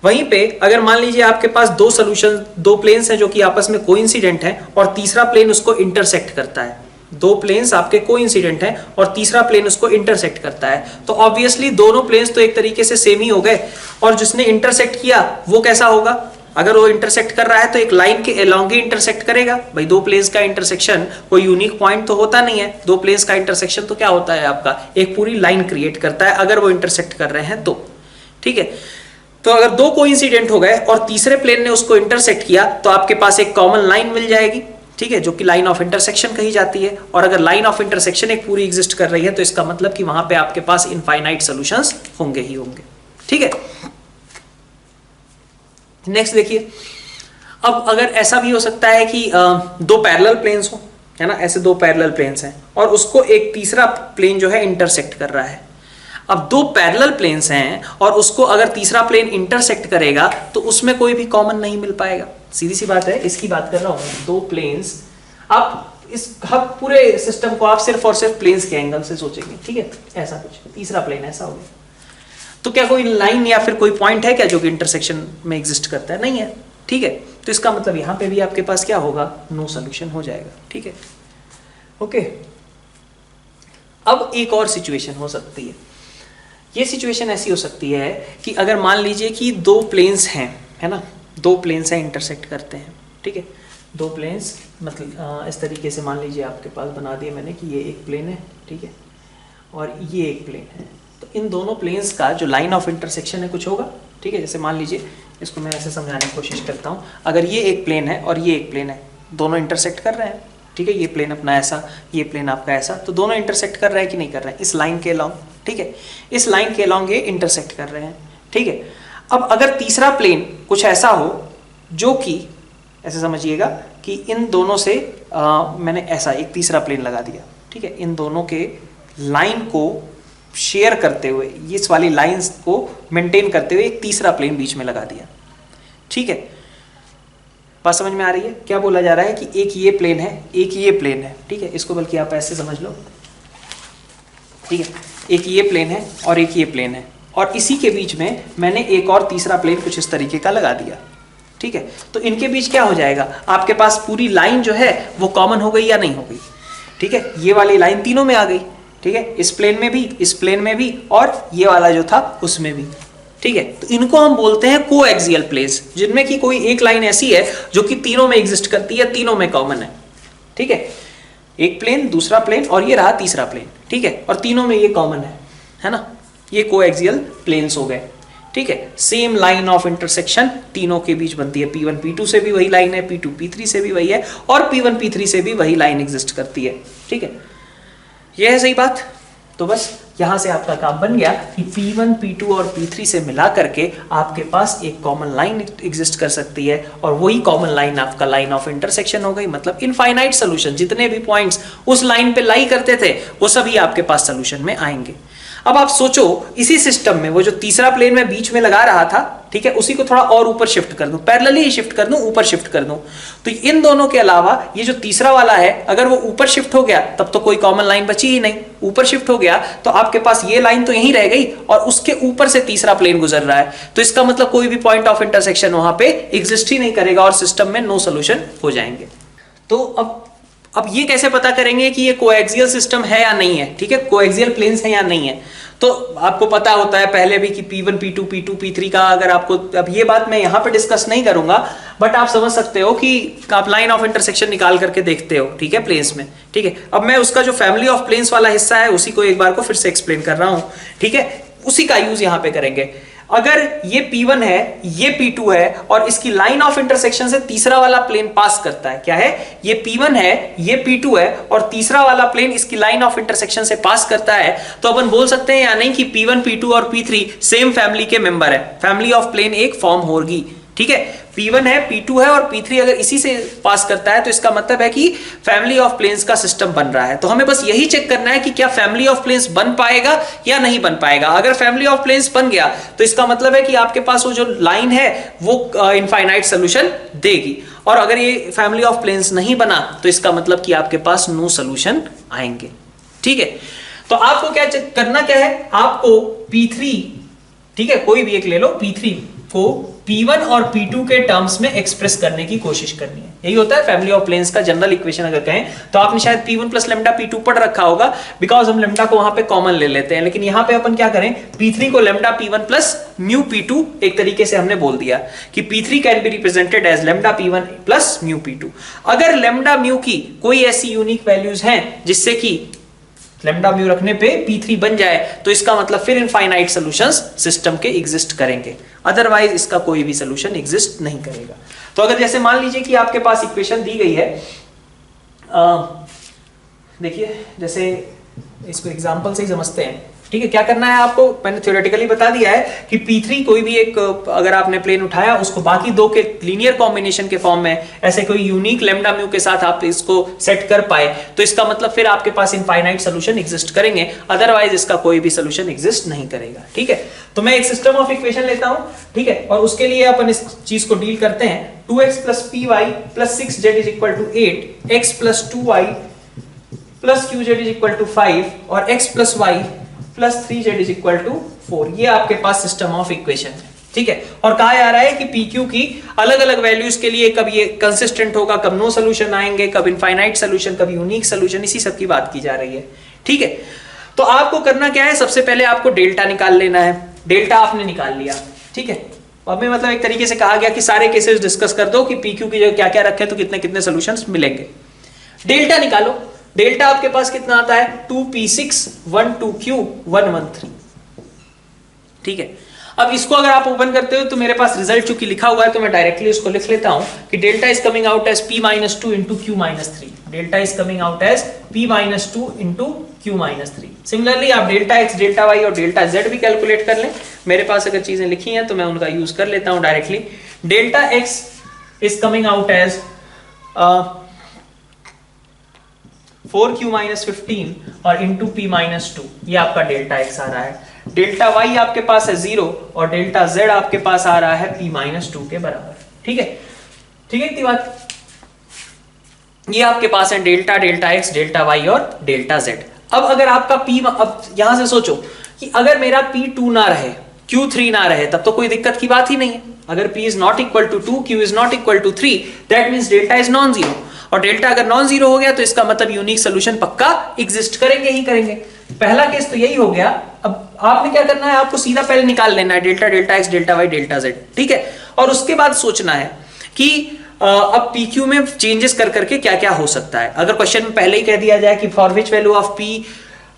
वहीं पे अगर मान लीजिए आपके पास 2 प्लेन्स हैं जो कि आपस में कोइंसिडेंट हैं और तीसरा प्लेन उसको इंटरसेक्ट करता है, 2 प्लेन्स आपके कोइंसिडेंट हैं और तीसरा प्लेन उसको इंटरसेक्ट करता है, तो ऑब्वियसली दोनों प्लेन्स तो एक तरीके से सेम ही हो गए, और जिसने इंटरसेक्ट किया वो कैसा होगा, अगर वो इंटरसेक्ट कर रहा है तो एक लाइन के अलोंग ही इंटरसेक्ट करेगा। भाई 2 प्लेन्स का इंटरसेक्शन कोई यूनिक पॉइंट तो होता नहीं है, 2 प्लेन्स का इंटरसेक्शन तो क्या होता है आपका, एक पूरी लाइन क्रिएट करता है अगर वो इंटरसेक्ट कर रहे हैं तो। ठीक है, तो अगर 2 कोइंसिडेंट हो गए और तीसरे प्लेन ने उसको इंटरसेक्ट किया तो आपके पास एक कॉमन लाइन मिल जाएगी। ठीक है, जो कि लाइन ऑफ इंटरसेक्शन कही जाती है, और अगर लाइन ऑफ इंटरसेक्शन एक पूरी एग्जिस्ट कर रही है तो इसका मतलब कि वहां पे आपके पास इनफाइनाइट सॉल्यूशंस होंगे ही होंगे। ठीक है, नेक्स्ट देखिए, अब अगर ऐसा भी हो सकता है कि 2 पैरेलल प्लेन्स हो, है ना, ऐसे 2 पैरेलल प्लेन्स हैं और उसको एक तीसरा प्लेन जो है इंटरसेक्ट कर रहा है। अब 2 पैरेलल प्लेन्स हैं और उसको अगर तीसरा प्लेन इंटरसेक्ट करेगा तो उसमें कोई भी कॉमन नहीं मिल पाएगा, सीधी सी बात है, इसकी बात कर रहा हूं। 2 प्लेन्स, आप इस पूरे सिस्टम को आप सिर्फ और सिर्फ प्लेन्स के एंगल से सोचेंगे। ठीक है, ऐसा कुछ, तीसरा प्लेन ऐसा हो गया, तो क्या कोई लाइन या फिर कोई पॉइंट है क्या जो कि इंटरसेक्शन में एग्जिस्ट करता है, नहीं है। ठीक है, तो इसका मतलब यहां पे भी आपके पास क्या होगा, नो सोल्यूशन हो जाएगा। ठीक है, ओके। अब एक और सिचुएशन हो सकती है, ये सिचुएशन ऐसी हो सकती है कि अगर मान लीजिए कि 2 प्लेन्स हैं, है ना, 2 प्लेन्स हैं इंटरसेक्ट करते हैं। ठीक है, 2 प्लेन्स मतलब इस तरीके से मान लीजिए आपके पास बना दिया मैंने कि ये एक प्लेन है, ठीक है, और ये एक प्लेन है, तो इन दोनों प्लेन्स का जो लाइन ऑफ इंटरसेक्शन है कुछ होगा। ठीक है, जैसे मान लीजिए, इसको मैं ऐसे समझाने की कोशिश करता हूँ, अगर ये एक प्लेन है और ये एक प्लेन है, दोनों इंटरसेक्ट कर रहे हैं। ठीक है, ये प्लेन अपना ऐसा, ये प्लेन आपका ऐसा, तो दोनों इंटरसेक्ट कर रहे हैं कि नहीं कर रहे हैं, इस लाइन के अलोंग। ठीक है, इस लाइन के अलोंग ये इंटरसेक्ट कर रहे हैं। ठीक है, अब अगर तीसरा प्लेन कुछ ऐसा हो जो कि ऐसे समझिएगा कि इन दोनों से मैंने ऐसा एक तीसरा प्लेन लगा दिया। ठीक है, इन दोनों के लाइन को शेयर करते हुए, इस वाली लाइंस को मेंटेन करते हुए एक तीसरा प्लेन बीच में लगा दिया। ठीक है, बात समझ में आ रही है, क्या बोला जा रहा है कि एक ये प्लेन है, एक ये प्लेन है। ठीक है, इसको बल्कि आप ऐसे समझ लो। ठीक है, एक ये प्लेन है और एक ये प्लेन है, और इसी के बीच में मैंने एक और तीसरा प्लेन कुछ इस तरीके का लगा दिया। ठीक है। तो इनके बीच क्या हो जाएगा, आपके पास पूरी लाइन जो है वो कॉमन हो गई या नहीं हो गई, ठीक है। ये वाली लाइन तीनों में आ गई, ठीक है, इस प्लेन में भी, इस प्लेन में भी, और ये वाला जो था उसमें भी, ठीक है। तो इनको हम बोलते हैं कोएक्सियल प्लेन्स, जिनमें कि कोई एक लाइन ऐसी है जो कि तीनों में एग्जिस्ट करती है, तीनों में कॉमन है, ठीक है। एक प्लेन, दूसरा प्लेन, और ये रहा तीसरा प्लेन, ठीक है, और तीनों में ये कॉमन है ना, ये कोएक्सियल प्लेन्स हो गए, ठीक है। सेम लाइन ऑफ इंटरसेक्शन तीनों के बीच बनती है, P1 P2 से भी वही लाइन है, P2 P3 से भी वही है, और P1 P3 से भी वही लाइन एग्जिस्ट करती है, ठीक है। यह है सही बात। तो बस यहां से आपका काम बन गया कि P1 P2 और P3 से मिला करके आपके पास एक कॉमन लाइन एग्जिस्ट कर सकती है, और वही कॉमन लाइन आपका लाइन ऑफ इंटरसेक्शन हो गई। मतलब इनफाइनाइट सोल्यूशन, जितने भी पॉइंट्स उस लाइन पे लाई करते थे वो सभी आपके पास सोल्यूशन में आएंगे। अब आप सोचो, इसी सिस्टम में वो जो तीसरा प्लेन में बीच में लगा रहा था, ठीक है, उसी को थोड़ा और ऊपर शिफ्ट कर दूं, पैरेलली ही शिफ्ट कर दूं, ऊपर शिफ्ट कर दूं, तो इन दोनों के अलावा ये जो तीसरा वाला है, अगर वो ऊपर शिफ्ट हो गया तब तो कोई कॉमन लाइन बची ही नहीं। ऊपर शिफ्ट हो गया तो आपके पास ये लाइन तो यहीं रह गई, और उसके ऊपर से तीसरा प्लेन गुजर रहा है, तो इसका मतलब कोई भी पॉइंट ऑफ इंटरसेक्शन वहां पे एग्जिस्ट ही नहीं करेगा, और सिस्टम में नो सोल्यूशन हो जाएंगे। तो अब ये कैसे पता करेंगे कि ये कोएक्सियल सिस्टम है या नहीं है, ठीक है, कोएक्सियल प्लेन्स है या नहीं है। तो आपको पता होता है पहले भी कि P1 P2 P2 P3 का, अगर आपको, अब ये बात मैं यहां पे डिस्कस नहीं करूंगा, बट आप समझ सकते हो कि आप लाइन ऑफ इंटरसेक्शन निकाल करके देखते हो, ठीक है, प्लेन्स में, ठीक है। अब मैं उसका जो फैमिली ऑफ प्लेन्स वाला हिस्सा है उसी को एक बार को फिर से एक्सप्लेन कर रहा हूं, ठीक है, उसी का यूज यहां पे करेंगे। अगर ये P1 है, ये P2 है, और इसकी लाइन ऑफ इंटरसेक्शन से तीसरा वाला प्लेन पास करता है, क्या है, ये P1 है, ये P2 है, और तीसरा वाला प्लेन इसकी लाइन ऑफ इंटरसेक्शन से पास करता है, तो अपन बोल सकते हैं या नहीं कि P1 P2 और P3 सेम फैमिली के मेंबर है, फैमिली ऑफ प्लेन एक फॉर्म होगी, ठीक है। P1 है, P2 है, और P3 अगर इसी से पास करता है तो इसका मतलब है कि फैमिली ऑफ प्लेन्स का सिस्टम बन रहा है। तो हमें बस यही चेक करना है कि क्या फैमिली ऑफ प्लेन्स बन पाएगा या नहीं बन पाएगा। अगर फैमिली ऑफ प्लेन्स बन गया तो इसका मतलब है कि आपके पास वो जो लाइन है वो इनफाइनाइट सोल्यूशन देगी, और अगर ये फैमिली ऑफ प्लेन्स नहीं बना तो इसका मतलब कि आपके पास नो सोल्यूशन आएंगे, ठीक है। तो आपको क्या करना क्या है, आपको P3, ठीक है, कोई भी एक ले लो, P3 को P1 और P2 के टर्म्स में एक्सप्रेस करने की कोशिश करनी है। यही होता है फैमिली ऑफ प्लेन्स का जनरल इक्वेशन। अगर कहें तो आपने शायद P1 प्लस लेमडा P2 पढ़ रखा होगा, बिकॉज हम लेमडा को वहां पे कॉमन ले लेते हैं, लेकिन यहां पे अपन क्या करें, P3 को lambda P1 plus mu P2 एक तरीके से हमने बोल दिया कि P3 can be represented as lambda P1 plus mu P2। अगर लेमडा म्यू की कोई ऐसी यूनिक वैल्यूज हैं जिससे कि लेमडा म्यू रखने पे P3 बन जाए, तो इसका मतलब फिर इनफाइनाइट सॉल्यूशंस सिस्टम के एग्जिस्ट करेंगे, अदरवाइज इसका कोई भी सॉल्यूशन एग्जिस्ट नहीं करेगा। तो अगर जैसे मान लीजिए कि आपके पास इक्वेशन दी गई है, देखिए जैसे इसको एग्जांपल से ही समझते हैं, ठीक है। क्या करना है आपको, मैंने थ्योरेटिकली बता दिया है कि P3 कोई भी एक, अगर आपने प्लेन उठाया उसको बाकी दो के लीनियर कॉम्बिनेशन के फॉर्म में ऐसे कोई यूनिक लेमडा म्यू के साथ आप इसको सेट कर पाए, तो इसका मतलब फिर आपके पास इनफाइनाइट सॉल्यूशन एग्जिस्ट करेंगे, अदरवाइज इसका कोई भी सॉल्यूशन एग्जिस्ट नहीं करेगा, ठीक है। तो मैं एक सिस्टम ऑफ इक्वेशन लेता हूं, ठीक है, और उसके लिए अपन इस चीज को डील करते हैं। 2x plus py plus 6z is equal to 8, x plus 2y plus qz is equal to 5, और x plus y plus 3z is equal to 4। ये आपके पास सिस्टम ऑफ इक्वेशन है, ठीक है। और कहा जा रहा है कि PQ की अलग अलग वैल्यूज के लिए कब ये कंसिस्टेंट होगा, कब नो सोल्यूशन आएंगे, कब इनफाइनाइट सोल्यूशन, कब यूनिक सोल्यूशन, इसी सब की बात की जा रही है, ठीक है। तो आपको करना क्या है, सबसे पहले आपको डेल्टा निकाल लेना है। डेल्टा आपने निकाल लिया, ठीक है। अब में मतलब एक तरीके से कहा गया कि सारे केसेस डिस्कस कर दो कि PQ की जगह क्या क्या रखे तो कितने कितने सोल्यूशंस मिलेंगे। डेल्टा निकालो। डेल्टा आपके पास कितना आता है, 2p6 1 2q 1 1 3, ठीक है। अब इसको अगर आप ओपन करते हो तो मेरे पास रिजल्ट चूंकि लिखा हुआ है तो मैं डायरेक्टली उसको लिख लेता हूं कि delta is coming out as p-2 into q-3। Delta is coming out as p-2 into q-3। Similarly आप डेल्टा x, डेल्टा y और डेल्टा z भी कैलकुलेट कर लें। मेरे पास अगर चीजें लिखी हैं तो मैं उनका यूज कर लेता हूं directly. Delta x is coming out as 4q-15 और इंटू p-2, ये आपका डेल्टा x आ रहा है। डेल्टा y आपके पास है 0 और डेल्टा z आपके पास आ रहा है p-2 के बराबर, ठीक है। ठीक है इतनी बात। ये आपके पास है delta, delta x, delta y और डेल्टा z। अब अगर आपका p, अब यहां से सोचो कि अगर मेरा p2 ना रहे, q3 ना रहे, तब तो कोई दिक्कत की बात ही नहीं है। अगर p is not equal to 2, q is not equal to 3, that means delta is non zero. और डेल्टा अगर नॉन जीरो हो गया तो इसका मतलब यूनिक सोल्यूशन पक्का एग्जिस्ट करेंगे ही करेंगे। पहला केस तो यही हो गया। अब आपने क्या करना है, आपको सीधा पहले निकाल लेना है delta, delta x, delta y, delta z, ठीक है। और उसके बाद सोचना है कि अब पी क्यू में चेंजेस कर करके क्या क्या हो सकता है। अगर क्वेश्चन में पहले ही कह दिया जाए कि for which value of P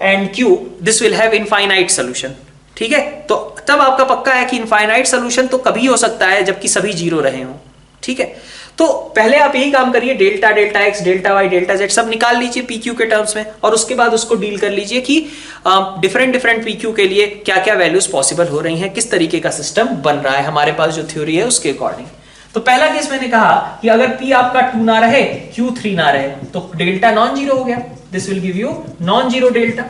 and Q this will have infinite solution, ठीक है, तो तब आपका पक्का है कि इनफाइनाइट सोल्यूशन तो कभी हो सकता है जबकि सभी जीरो रहे हों, ठीक है। तो पहले आप यही काम करिए, delta, delta x, delta y, delta z सब निकाल लीजिए पी क्यू के टर्म्स में, और उसके बाद उसको डील कर लीजिए कि डिफरेंट डिफरेंट पी क्यू के लिए क्या क्या वैल्यूज पॉसिबल हो रही हैं, किस तरीके का सिस्टम बन रहा है हमारे पास जो थ्योरी है उसके अकॉर्डिंग। तो पहला केस मैंने कहा कि अगर P आपका 2 ना रहे, Q 3 ना रहे, तो डेल्टा नॉन जीरो हो गया, this will give you non zero delta.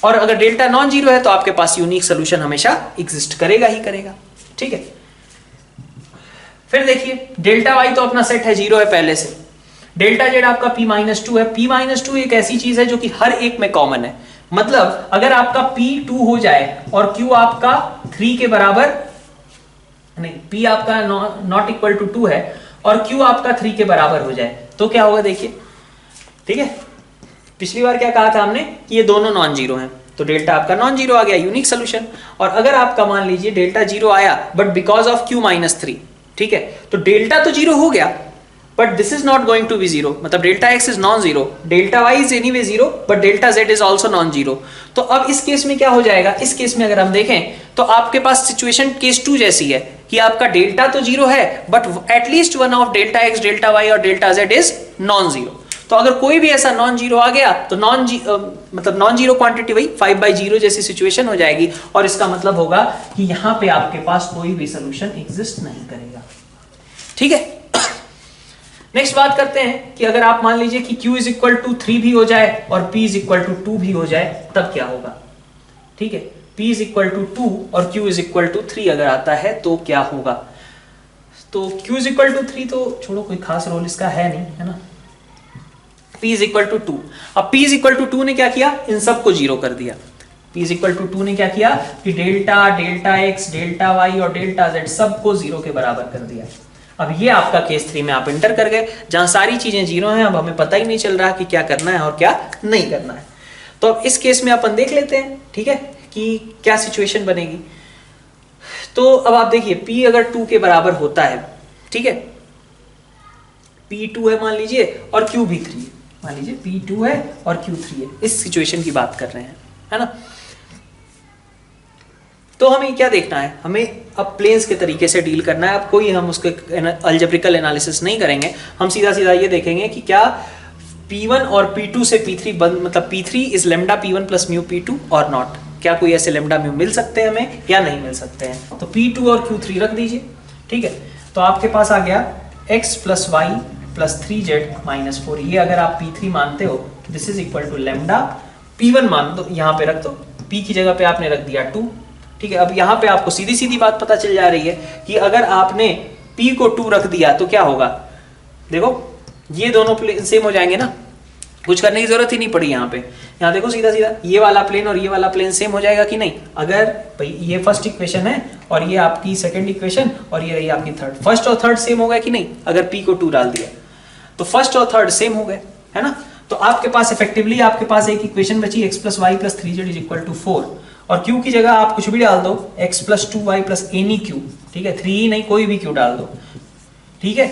और अगर डेल्टा नॉन जीरो है तो आपके पास यूनिक सोल्यूशन हमेशा एग्जिस्ट करेगा ही करेगा, ठीक है। फिर देखिए डेल्टा वाई तो अपना सेट है, जीरो है पहले से। डेल्टा जेड आपका P माइनस 2 है। P माइनस 2 एक ऐसी चीज है जो कि हर एक में कॉमन है। मतलब अगर आपका P 2 हो जाए और Q आपका 3 के बराबर नहीं, P आपका नॉट इक्वल टू 2 है और Q आपका 3 के बराबर हो जाए तो क्या होगा देखिए, ठीक है। पिछली बार क्या कहा था हमने कि ये दोनों नॉन जीरो हैं, तो डेल्टा आपका नॉन जीरो आ गया, यूनिक सोल्यूशन। और अगर आपका मान लीजिए डेल्टा जीरो आया but because of Q minus 3, ठीक है, तो डेल्टा तो जीरो हो गया but this is not going to be zero, मतलब delta X is non zero, delta Y is anyway zero but delta Z is also non zero. तो अब इस केस में क्या हो जाएगा, इस केस में अगर हम देखें तो आपके पास सिचुएशन केस 2 जैसी है कि आपका डेल्टा तो जीरो है but at least one of delta x, delta y और delta Z is non zero. तो अगर कोई भी ऐसा नॉन जीरो आ गया तो मतलब नॉन जीरो क्वांटिटी वही 5/0 जैसी सिचुएशन हो जाएगी, और इसका मतलब होगा कि यहां पे आपके पास कोई भी सोल्यूशन एग्जिस्ट नहीं करेगा, ठीक है। नेक्स्ट बात करते हैं कि अगर आप मान लीजिए कि Q इज इक्वल टू 3 भी हो जाए और P इज इक्वल टू 2 भी हो जाए तब क्या होगा, ठीक है। P इज इक्वल टू 2 और Q इज इक्वल टू 3 अगर आता है तो क्या होगा। तो Q इज इक्वल टू 3 तो छोड़ो, कोई खास रोल इसका है नहीं, है ना। P इज इक्वल टू 2, अब P इज इक्वल टू 2 ने क्या किया, इन सबको जीरो कर दिया। P इज इक्वल टू 2 ने क्या किया कि delta, delta x, delta y और डेल्टा जेड सबको जीरो के बराबर कर दिया। अब ये आपका केस 3 में आप इंटर कर गए जहां सारी चीजें जीरो हैं। अब हमें पता ही नहीं चल रहा कि क्या करना है और क्या नहीं करना है। तो अब इस केस में अपन देख लेते हैं, ठीक है, कि क्या सिचुएशन बनेगी। तो अब आप देखिए P अगर 2 के बराबर होता है, ठीक है, P 2 है मान लीजिए और Q भी 3 है, मान लीजिए P 2 है और Q 3 है, इस सिचुएशन की बात कर रहे हैं, है ना। तो हमें क्या देखना है, हमें अब प्लेन्स के तरीके से डील करना है। अब कोई हम उसके अलजेब्रिकल एनालिसिस नहीं करेंगे, हम सीधा सीधा ये देखेंगे कि क्या P1 और P2 से P3 मतलब P3 is lambda P1 plus mu P2 और नॉट, क्या कोई ऐसे लेमडा म्यू मिल सकते हैं हमें या नहीं मिल सकते हैं। तो P2 और Q3 रख दीजिए, ठीक है। तो आपके पास आ गया x plus y plus 3z minus 4। ये अगर आप P3 मानते हो this is equal to lambda P1 मान दो, यहाँ पे रख दो, P की जगह पे आपने रख दिया 2, ठीक है। अब यहाँ पे आपको सीधी सीधी बात पता चल जा रही है कि अगर आपने P को 2 रख दिया तो क्या होगा, देखो ये दोनों प्लेन सेम हो जाएंगे ना, कुछ करने की जरूरत ही नहीं पड़ी। यहाँ पे यहाँ देखो सीधा सीधा ये वाला प्लेन और ये वाला प्लेन सेम हो जाएगा कि नहीं। अगर भाई ये फर्स्ट इक्वेशन है और ये आपकी सेकंड इक्वेशन और ये रही आपकी थर्ड, फर्स्ट और थर्ड सेम हो गए कि नहीं। अगर P को 2 डाल दिया तो फर्स्ट और थर्ड सेम हो गए, है ना। तो आपके पास इफेक्टिवली आपके पास एक इक्वेशन बची x plus y plus 3z is equal to 4, और Q की जगह आप कुछ भी डाल दो, x plus 2y plus any Q, ठीक है, 3 ही नहीं कोई भी Q डाल दो, ठीक है।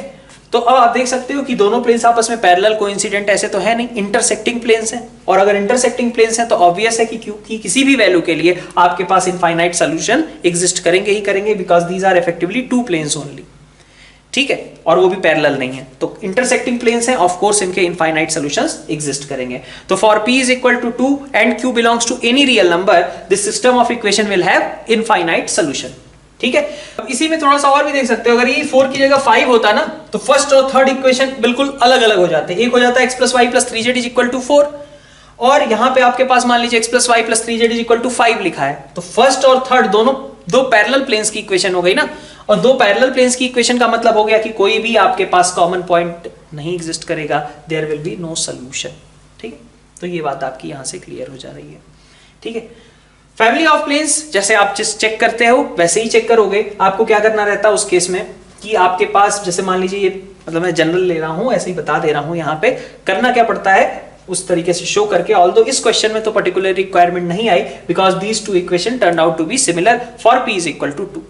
तो अब आप देख सकते हो कि दोनों प्लेन्स आपस में पैरेलल कोइंसिडेंट ऐसे तो है नहीं, इंटरसेक्टिंग प्लेन्स हैं। और अगर इंटरसेक्टिंग प्लेन्स हैं तो ऑब्वियस है कि Q की किसी भी वैल्यू के लिए आपके पास इनफाइनाइट सॉल्यूशन एग्जिस्ट करेंगे ही करेंगे, because these are effectively 2 planes only, ठीक है, और वो भी पैरेलल नहीं है। तो इंटरसेक्टिंग प्लेन्स हैं, ऑफ कोर्स इनके इनफाइनाइट सॉल्यूशंस एग्जिस्ट करेंगे। तो for P is equal to 2 and Q belongs to any real number, this system of equation will have infinite solution, ठीक है। अब इसी में थोड़ा सा और भी देख सकते हो, अगर ये 4 की जगह 5 होता ना तो फर्स्ट और थर्ड इक्वेशन बिल्कुल अलग अलग हो जाते। एक हो जाता है x plus y plus 3z is equal to 4, और यहां पे आपके पास मान लीजिए x plus y plus 3z is equal to 5 लिखा है। तो फर्स्ट और थर्ड दोनों दो पैरेलल प्लेन्स की इक्वेशन हो गई ना, और दो पैरेलल प्लेन्स की इक्वेशन का मतलब हो गया कि कोई भी आपके पास कॉमन पॉइंट नहीं एग्जिस्ट करेगा, there will be no solution, ठीक है। तो ये बात आपकी यहां से क्लियर हो जा रही है, ठीक है। फैमिली ऑफ प्लेन्स जैसे आप चेक करते हो वैसे ही चेक करोगे। आपको क्या करना रहता है उस केस में कि आपके पास जैसे मान लीजिए ये मतलब मैं जनरल ले रहा हूं, ऐसे ही बता दे रहा हूं, यहाँ पे करना क्या पड़ता है उस तरीके से शो करके। ऑल्दो इस क्वेश्चन में तो पर्टिकुलर रिक्वायरमेंट नहीं आई because these two equation turn out to be similar for p is equal to 2।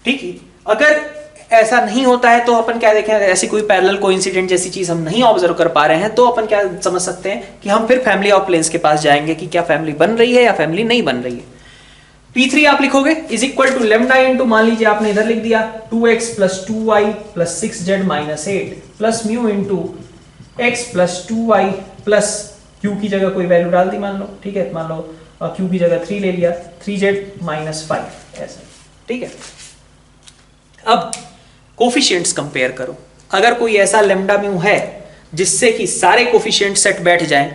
ठीक है, अगर ऐसा नहीं होता है तो अपन क्या देखें, ऐसी कोई पैरेलल कोइंसिडेंट जैसी चीज हम नहीं ऑब्जर्व कर पा रहे हैं तो अपन क्या समझ सकते हैं कि हम फिर फैमिली ऑफ प्लेन्स के पास जाएंगे कि क्या फैमिली बन रही है या फैमिली नहीं बन रही है। P3 आप लिखोगे is equal to lambda into, मान लीजिए आपने इधर लिख दिया 2x plus 2y plus 6z minus 8 plus mu into x plus 2y plus q की जगह कोई वैल्यू डाल दी मान लो, ठीक है, मान लो q की जगह 3 ले लिया, 3z माइनस 5 ऐसा, ठीक है। अब कोफिशिएंट्स कंपेयर करो, अगर कोई ऐसा लेमडा म्यू है जिससे कि सारे कोफिशिएंट सेट बैठ जाएं,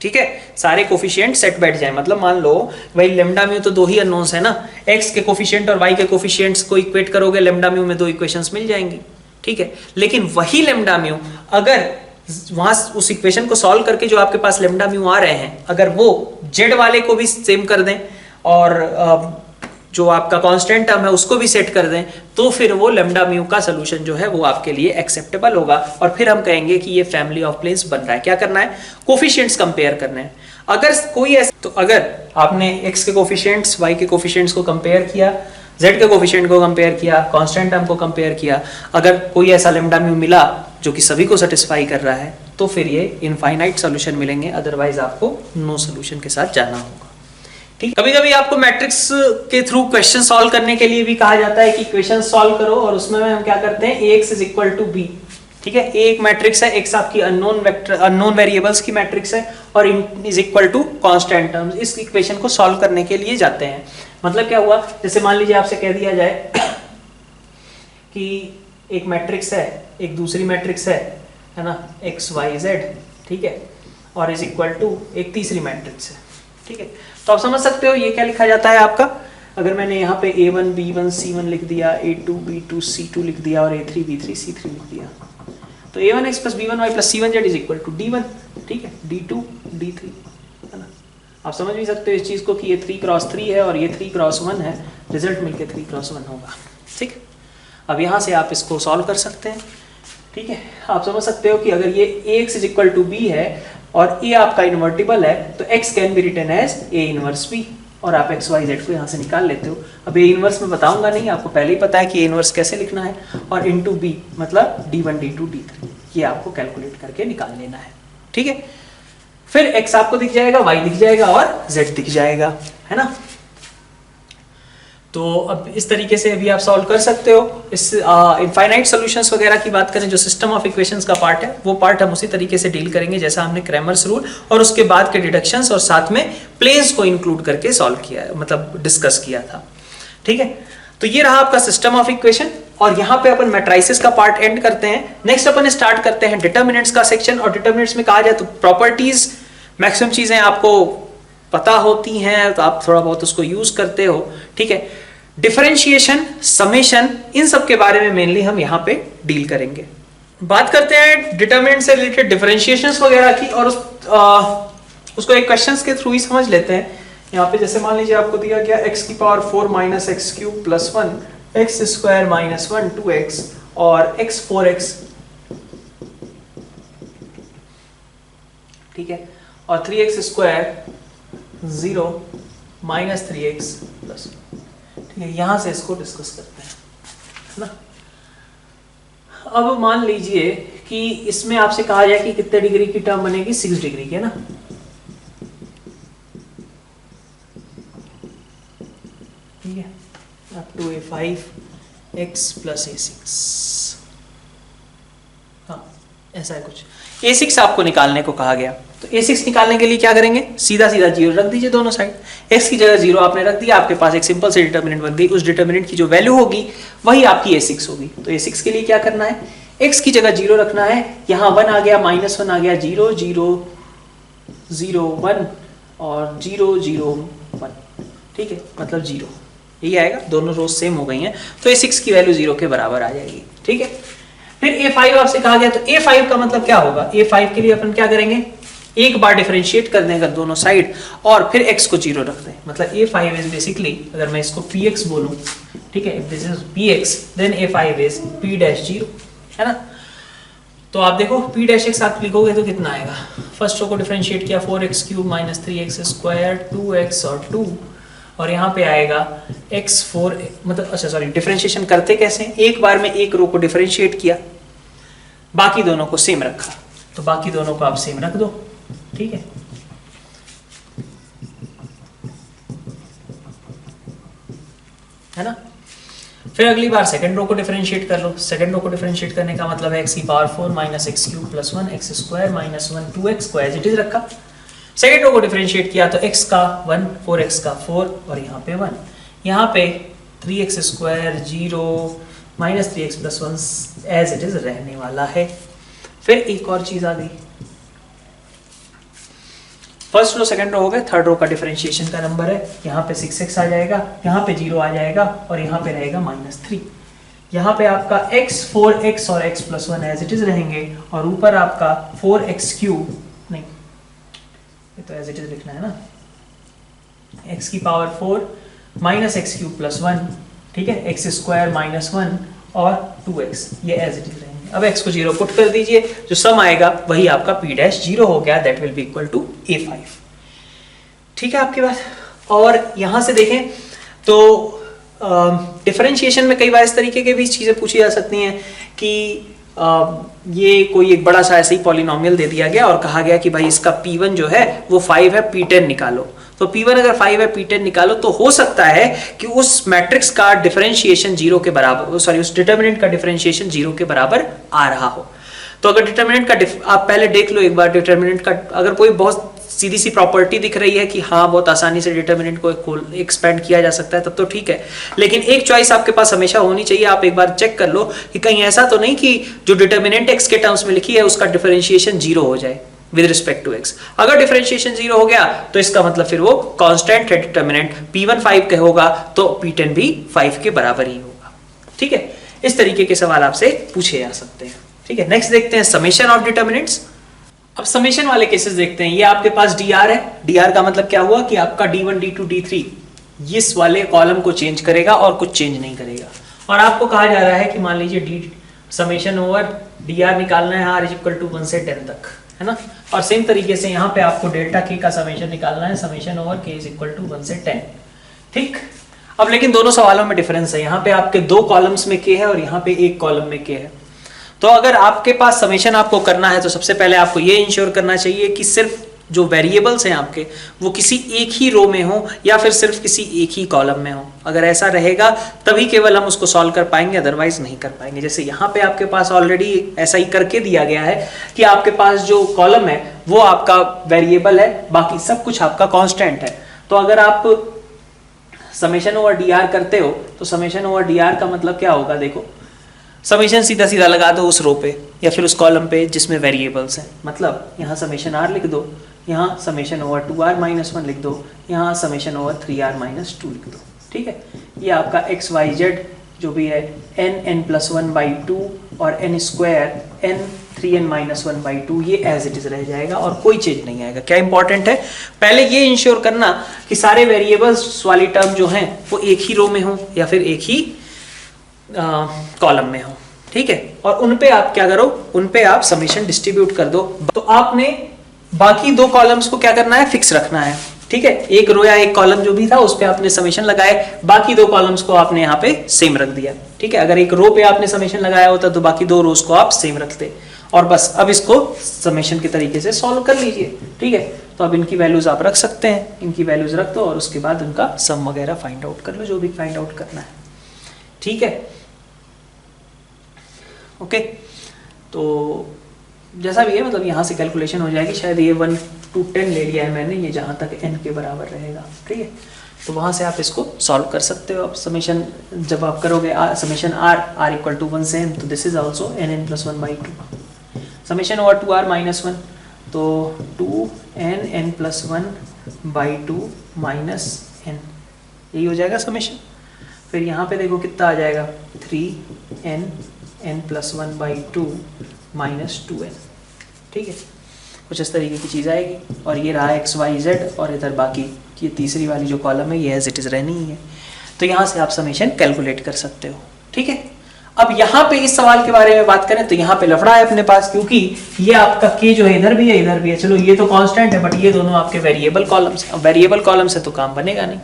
ठीक है, सारे कोफिशिएंट सेट बैठ जाए, मतलब मान लो भाई लेमडा म्यू तो दो ही अननोन्स है ना, x के कोफिशिएंट और y के कोफिशिएंट्स को इक्वेट करोगे लेमडा म्यू में दो इक्वेशंस मिल जाएंगी, ठीक है। लेकिन वही लेमडा म्यू अगर वहां उस इक्वेशन को सॉल्व करके जो आपके पास लेमडा म्यू आ रहे हैं अगर वो z वाले को भी सेम कर दें और जो आपका कांस्टेंट टर्म है उसको भी सेट कर दें तो फिर वो लेमडा म्यू का सोल्यूशन जो है वो आपके लिए एक्सेप्टेबल होगा और फिर हम कहेंगे कि ये फैमिली ऑफ प्लेन्स बन रहा है। क्या करना है, कोफिशिएंट्स कंपेयर करने हैं। अगर कोई ऐसा, तो अगर आपने x के कोफिशिएंट्स y के कोफिशिएंट्स को कंपेयर किया, z के कोफिशिएंट को कंपेयर किया, कांस्टेंट टर्म को कंपेयर किया, अगर कोई ऐसा लेमडा म्यू मिला जो कि सभी को सेटिस्फाई कर रहा है तो फिर ये इनफाइनाइट सोल्यूशन मिलेंगे, अदरवाइज आपको नो सोल्यूशन के साथ जाना होगा। कभी कभी आपको मैट्रिक्स के थ्रू क्वेश्चन सॉल्व करने के लिए भी कहा जाता है कि क्वेश्चन सॉल्व करो और उसमें हम क्या करते हैं ax is equal to b, ठीक है, एक मैट्रिक्स है, x आपकी अननोन वेक्टर अननोन वेरिएबल्स की मैट्रिक्स है और is equal to constant terms, इस इक्वेशन को सॉल्व करने के लिए जाते हैं। मतलब क्या हुआ, जैसे मान लीजिए आपसे कह दिया जाए कि एक मैट्रिक्स है, एक दूसरी मैट्रिक्स है ना, x y z, ठीक है, और इज इक्वल टू एक तीसरी मैट्रिक्स है, ठीक है। तो आप समझ सकते हो ये क्या लिखा जाता है आपका, अगर मैंने यहाँ पे a1 b1 c1 लिख दिया, a2 b2 c2 लिख दिया और a3 b3 c3 लिख दिया, तो a1x plus b1y plus c1z is equal to d1, ठीक है, d2 d3, है ना। आप समझ भी सकते हो इस चीज को कि ये 3 क्रॉस 3 है और ये 3 क्रॉस 1 है, रिजल्ट मिलके 3 क्रॉस 1 होगा, ठीक। अब यहाँ से आप इसको सॉल्व कर सकते हैं, ठीक है। आप समझ सकते हो कि अगर ये ax is equal to b है और a आपका इन्वर्टिबल है तो x can be written as a inverse b और आप x y z को यहाँ से निकाल लेते हो। अब a इनवर्स में बताऊंगा नहीं, आपको पहले ही पता है कि a इनवर्स कैसे लिखना है, और इनटू b मतलब d1 d2 d3 ये आपको कैलकुलेट करके निकाल लेना है, ठीक है। फिर x आपको दिख जाएगा, y दिख जाएगा और z दिख जाएगा, है ना। तो अब इस तरीके से अभी आप सॉल्व कर सकते हो। इस इनफाइनाइट सॉल्यूशंस वगैरह की बात करें, जो सिस्टम ऑफ इक्वेशंस का पार्ट है वो पार्ट हम उसी तरीके से डील करेंगे जैसा हमने क्रैमर्स रूल और उसके बाद के डिडक्शंस और साथ में प्लेन्स को इंक्लूड करके सॉल्व किया, मतलब डिस्कस किया था, ठीक है। तो ये रहा आपका सिस्टम ऑफ इक्वेशन और यहाँ पे अपन मैट्राइसिस का पार्ट एंड करते हैं। नेक्स्ट अपन स्टार्ट करते हैं डिटर्मिनेंट्स का सेक्शन, और डिटर्मिनेंट्स में कहा जाए तो प्रॉपर्टीज मैक्सिमम चीजें आपको पता होती हैं तो आप थोड़ा बहुत उसको यूज करते हो, ठीक है। डिफरेंशिएशन, समेशन, इन सब के बारे में मेनली हम यहाँ पे डील करेंगे। बात करते हैं डिटर्मिनेंट से रिलेटेड डिफरेंशिएशंस वगैरह की और उसको एक क्वेश्चंस के थ्रू ही समझ लेते हैं। यहाँ पे जैसे मान लीजिए आपको दिया गया x की power 4 minus x cube plus 1, x square minus 1 2x और x 4x, ठीक है, और 3x square 0 minus 3x plus, ठीक है। यहां से इसको डिस्कस करते हैं, है ना। अब मान लीजिए कि इसमें आपसे कहा जाए कि कितने डिग्री की टर्म बनेगी, 6 डिग्री की, है ना। ठीक है, up to a5x plus a6, हाँ ऐसा है कुछ। a6 आपको निकालने को कहा गया, तो a6 निकालने के लिए क्या करेंगे, सीधा सीधा 0 रख दीजिए दोनों साइड, x की जगह 0 आपने रख दिया, आपके पास एक सिंपल से डिटर्मिनेंट बन गई। उस डिटर्मिनेंट की जो वैल्यू होगी वही आपकी a6 होगी। तो a6 के लिए क्या करना है, x की जगह 0 रखना है, यहाँ 1 आ गया, -1 आ गया, 0 0 0 1 और 0 0 1, ठीक है, मतलब 0 यही आएगा, दोनों रोज सेम हो गई हैं तो a6 की वैल्यू 0 के बराबर आ जाएगी, ठीक है। फिर a5 आपसे कहा गया, तो a5 का मतलब क्या होगा, a5 के लिए अपन क्या करेंगे, एक बार डिफरेंशिएट कर दें अगर दोनों साइड और फिर x को 0 रख दें, मतलब a5 इज बेसिकली, अगर मैं इसको px बोलूं, ठीक है, this is px then a5 is p dash 0, है ना। तो आप देखो p डैश x आप लिखोगे तो कितना आएगा, फर्स्ट रो को डिफरेंशिएट किया 4x cube minus 3x square 2x और 2, और यहाँ पे आएगा x4, मतलब अच्छा सॉरी डिफरेंशिएशन करते कैसे, एक बार में एक रो को डिफरेंशिएट किया, बाकी दोनों को सेम रखा, तो बाकी दोनों को आप सेम रख दो, ठीक है ना। फिर अगली बार सेकंड रो को डिफरेंशिएट कर लो, सेकंड रो को डिफरेंशिएट करने का मतलब है x की power 4 minus x cube plus 1 x square minus 1 2x को एज इट इज रखा। सेकंड रो को डिफरेंशिएट किया तो x का 1 4x का 4 और यहाँ पे 1, यहाँ पे 3x square 0 minus 3x plus 1 as it is रहने वाला है। फिर एक और चीज आ गई, फर्स्ट रो सेकंड रो हो गए, थर्ड रो का डिफरेंशिएशन का नंबर है, यहाँ पे 6x आ जाएगा, यहाँ पे 0 आ जाएगा और यहाँ पे रहेगा -3। यहाँ पे आपका x 4x और x plus 1 as it is रहेंगे और ऊपर आपका 4x क्यूब, नहीं ये तो एज इट इज लिखना है ना, x की power 4 minus x cube plus 1, ठीक है, एक्स स्क्वायर माइनस 1 और 2x, ये एज इट इज रहेंगे। अब x को 0 पुट कर दीजिए, जो सम आएगा वही आपका p डैश 0 हो गया, that will be equal to a5, ठीक है आपकी बात। और यहां से देखें तो डिफरेंशिएशन में कई बार इस तरीके के भी चीजें पूछी जा सकती हैं कि ये कोई एक बड़ा सा ऐसे ही पॉलिनोमियल दे दिया गया और कहा गया कि भाई इसका p1 जो है वो 5 है, p10 निकालो। तो p1 अगर 5 है, p10 निकालो, तो हो सकता है कि उस मैट्रिक्स का डिफरेंशिएशन 0 के बराबर, सॉरी उस डिटरमिनेंट का डिफरेंशिएशन 0 के बराबर आ रहा हो। तो अगर डिटरमिनेंट का आप पहले देख लो एक बार, डिटरमिनेंट का अगर कोई बहुत सीधी सी प्रॉपर्टी दिख रही है कि हाँ बहुत आसानी से डिटरमिनेंट को एक्सपेंड किया जा सकता है, तब तो ठीक है, लेकिन एक चॉइस आपके पास हमेशा होनी चाहिए। आप एक बार चेक कर लो कि कहीं ऐसा तो नहीं कि जो डिटरमिनेंट x के टर्म्स में लिखी है उसका डिफरेंशिएशन 0 हो जाए विद रिस्पेक्ट टू x। अगर डिफरेंशिएशन 0 हो गया तो इसका मतलब फिर वो कांस्टेंट है डिटरमिनेंट, p1 5 का होगा तो p10 भी 5 के बराबर ही होगा, ठीक है। इस तरीके के सवाल आपसे पूछे जा सकते हैं, ठीक है। नेक्स्ट देखते हैं समेशन ऑफ डिटरमिनेंट्स। अब समेशन वाले केसेस देखते हैं। ये आपके पास dr है, dr का मतलब क्या हुआ कि आपका d1 d2 d3 इस वाले कॉलम को चेंज करेगा और कुछ चेंज नहीं करेगा। और आपको कहा जा रहा है कि मान लीजिए d समेशन ओवर dr निकालना है r इज इक्वल टू 1 से 10 तक, है ना। और सेम तरीके से यहाँ पे आपको डेल्टा k का समेशन निकालना है, summation over k is equal to 1 से 10, ठीक। अब लेकिन दोनों सवालों में डिफरेंस है, यहाँ पे आपके 2 कॉलम्स में k है और यहाँ पे 1 कॉलम में k है। तो अगर आपके पास समेशन आपको करना है तो सबसे पहले आपको ये इंश्योर करना चाहिए कि सिर्फ जो वेरिएबल्स हैं आपके वो किसी एक ही रो में हो या फिर सिर्फ किसी एक ही कॉलम में हो। अगर ऐसा रहेगा तभी केवल हम उसको सॉल्व कर पाएंगे, अदरवाइज नहीं कर पाएंगे। जैसे यहाँ पे आपके पास ऑलरेडी ऐसा ही करके दिया गया है कि आपके पास जो कॉलम है वो आपका वेरिएबल है, बाकी सब कुछ आपका कॉन्स्टेंट है। तो अगर आप समेशन ओवर डी आर करते हो तो समेशन ओवर डी आर का मतलब क्या होगा, देखो समेशन सीधा सीधा लगा दो उस रो पे या फिर उस कॉलम पे जिसमें वेरिएबल्स हैं। मतलब यहाँ समेशन आर लिख दो, यहाँ समेशन ओवर 2r माइनस 1 लिख दो, यहाँ समेशन ओवर 3r माइनस 2 लिख दो, ठीक है। ये आपका एक्स वाई जेड जो भी है n प्लस 1/2 और n square n 3n minus 1/2 ये एज इट इज रह जाएगा और कोई चेंज नहीं आएगा। क्या इंपॉर्टेंट है, पहले ये इंश्योर करना कि सारे वेरिएबल्स वाली टर्म जो हैं वो एक ही रो में हो या फिर एक ही कॉलम में हो, ठीक है। और उन पे आप क्या करो, उन पे आप समेशन डिस्ट्रीब्यूट कर दो। तो आपने बाकी 2 कॉलम्स को क्या करना है, फिक्स रखना है, ठीक है। एक रो या एक कॉलम जो भी था उस पे आपने समेशन लगाए, बाकी 2 कॉलम्स को आपने यहाँ पे सेम रख दिया, ठीक है। अगर एक रो पे आपने समेशन लगाया होता तो बाकी 2 रोज को आप सेम रखते और बस अब इसको समेशन के तरीके से सॉल्व कर लीजिए, ठीक है। तो अब इनकी वैल्यूज आप रख सकते हैं, इनकी वैल्यूज रख दो और उसके बाद उनका सम वगैरह फाइंड आउट कर लो, जो भी फाइंड आउट करना है, ठीक है। ओके तो जैसा भी है, मतलब यहाँ से कैलकुलेशन हो जाएगी। शायद ये 1 to 10 ले लिया है मैंने, ये जहाँ तक n के बराबर रहेगा, ठीक है। तो वहाँ से आप इसको सॉल्व कर सकते हो। आप समेशन जब आप करोगे समेशन r इक्वल टू 1 से n, तो this is also n plus 1/2। Summation over 2r minus 1 तो 2n प्लस 1/2 माइनस n, यही हो जाएगा समेशन। फिर यहाँ पे देखो कितना आ जाएगा, 3n प्लस 1/2 माइनस 2n, ठीक है। कुछ इस तरीके की चीज़ आएगी। और ये रहा एक्स वाई जेड, और इधर बाकी ये तीसरी वाली जो कॉलम है ये एज इट इज़ रहनी ही है। तो यहाँ से आप समेशन कैलकुलेट कर सकते हो। ठीक है, अब यहाँ पे इस सवाल के बारे में बात करें तो यहाँ पे लफड़ा है अपने पास, क्योंकि ये आपका के जो है इधर भी है इधर भी है। चलो ये तो कांस्टेंट है, बट ये दोनों आपके वेरिएबल कॉलम्स हैं। वेरिएबल कॉलम्स है तो काम बनेगा नहीं,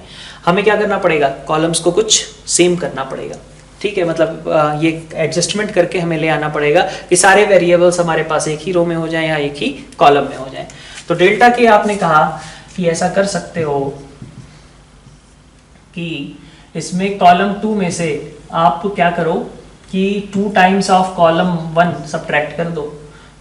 हमें क्या करना पड़ेगा, कॉलम्स को कुछ सेम करना पड़ेगा। ठीक है, मतलब ये एडजस्टमेंट करके हमें ले आना पड़ेगा कि सारे वेरिएबल्स हमारे पास एक ही रो में हो जाए या एक ही कॉलम में हो जाए। तो डेल्टा के आपने कहा कि ऐसा कर सकते हो कि इसमें कॉलम 2 में से आप क्या करो कि 2 टाइम्स ऑफ कॉलम 1 सब्ट्रैक्ट कर दो।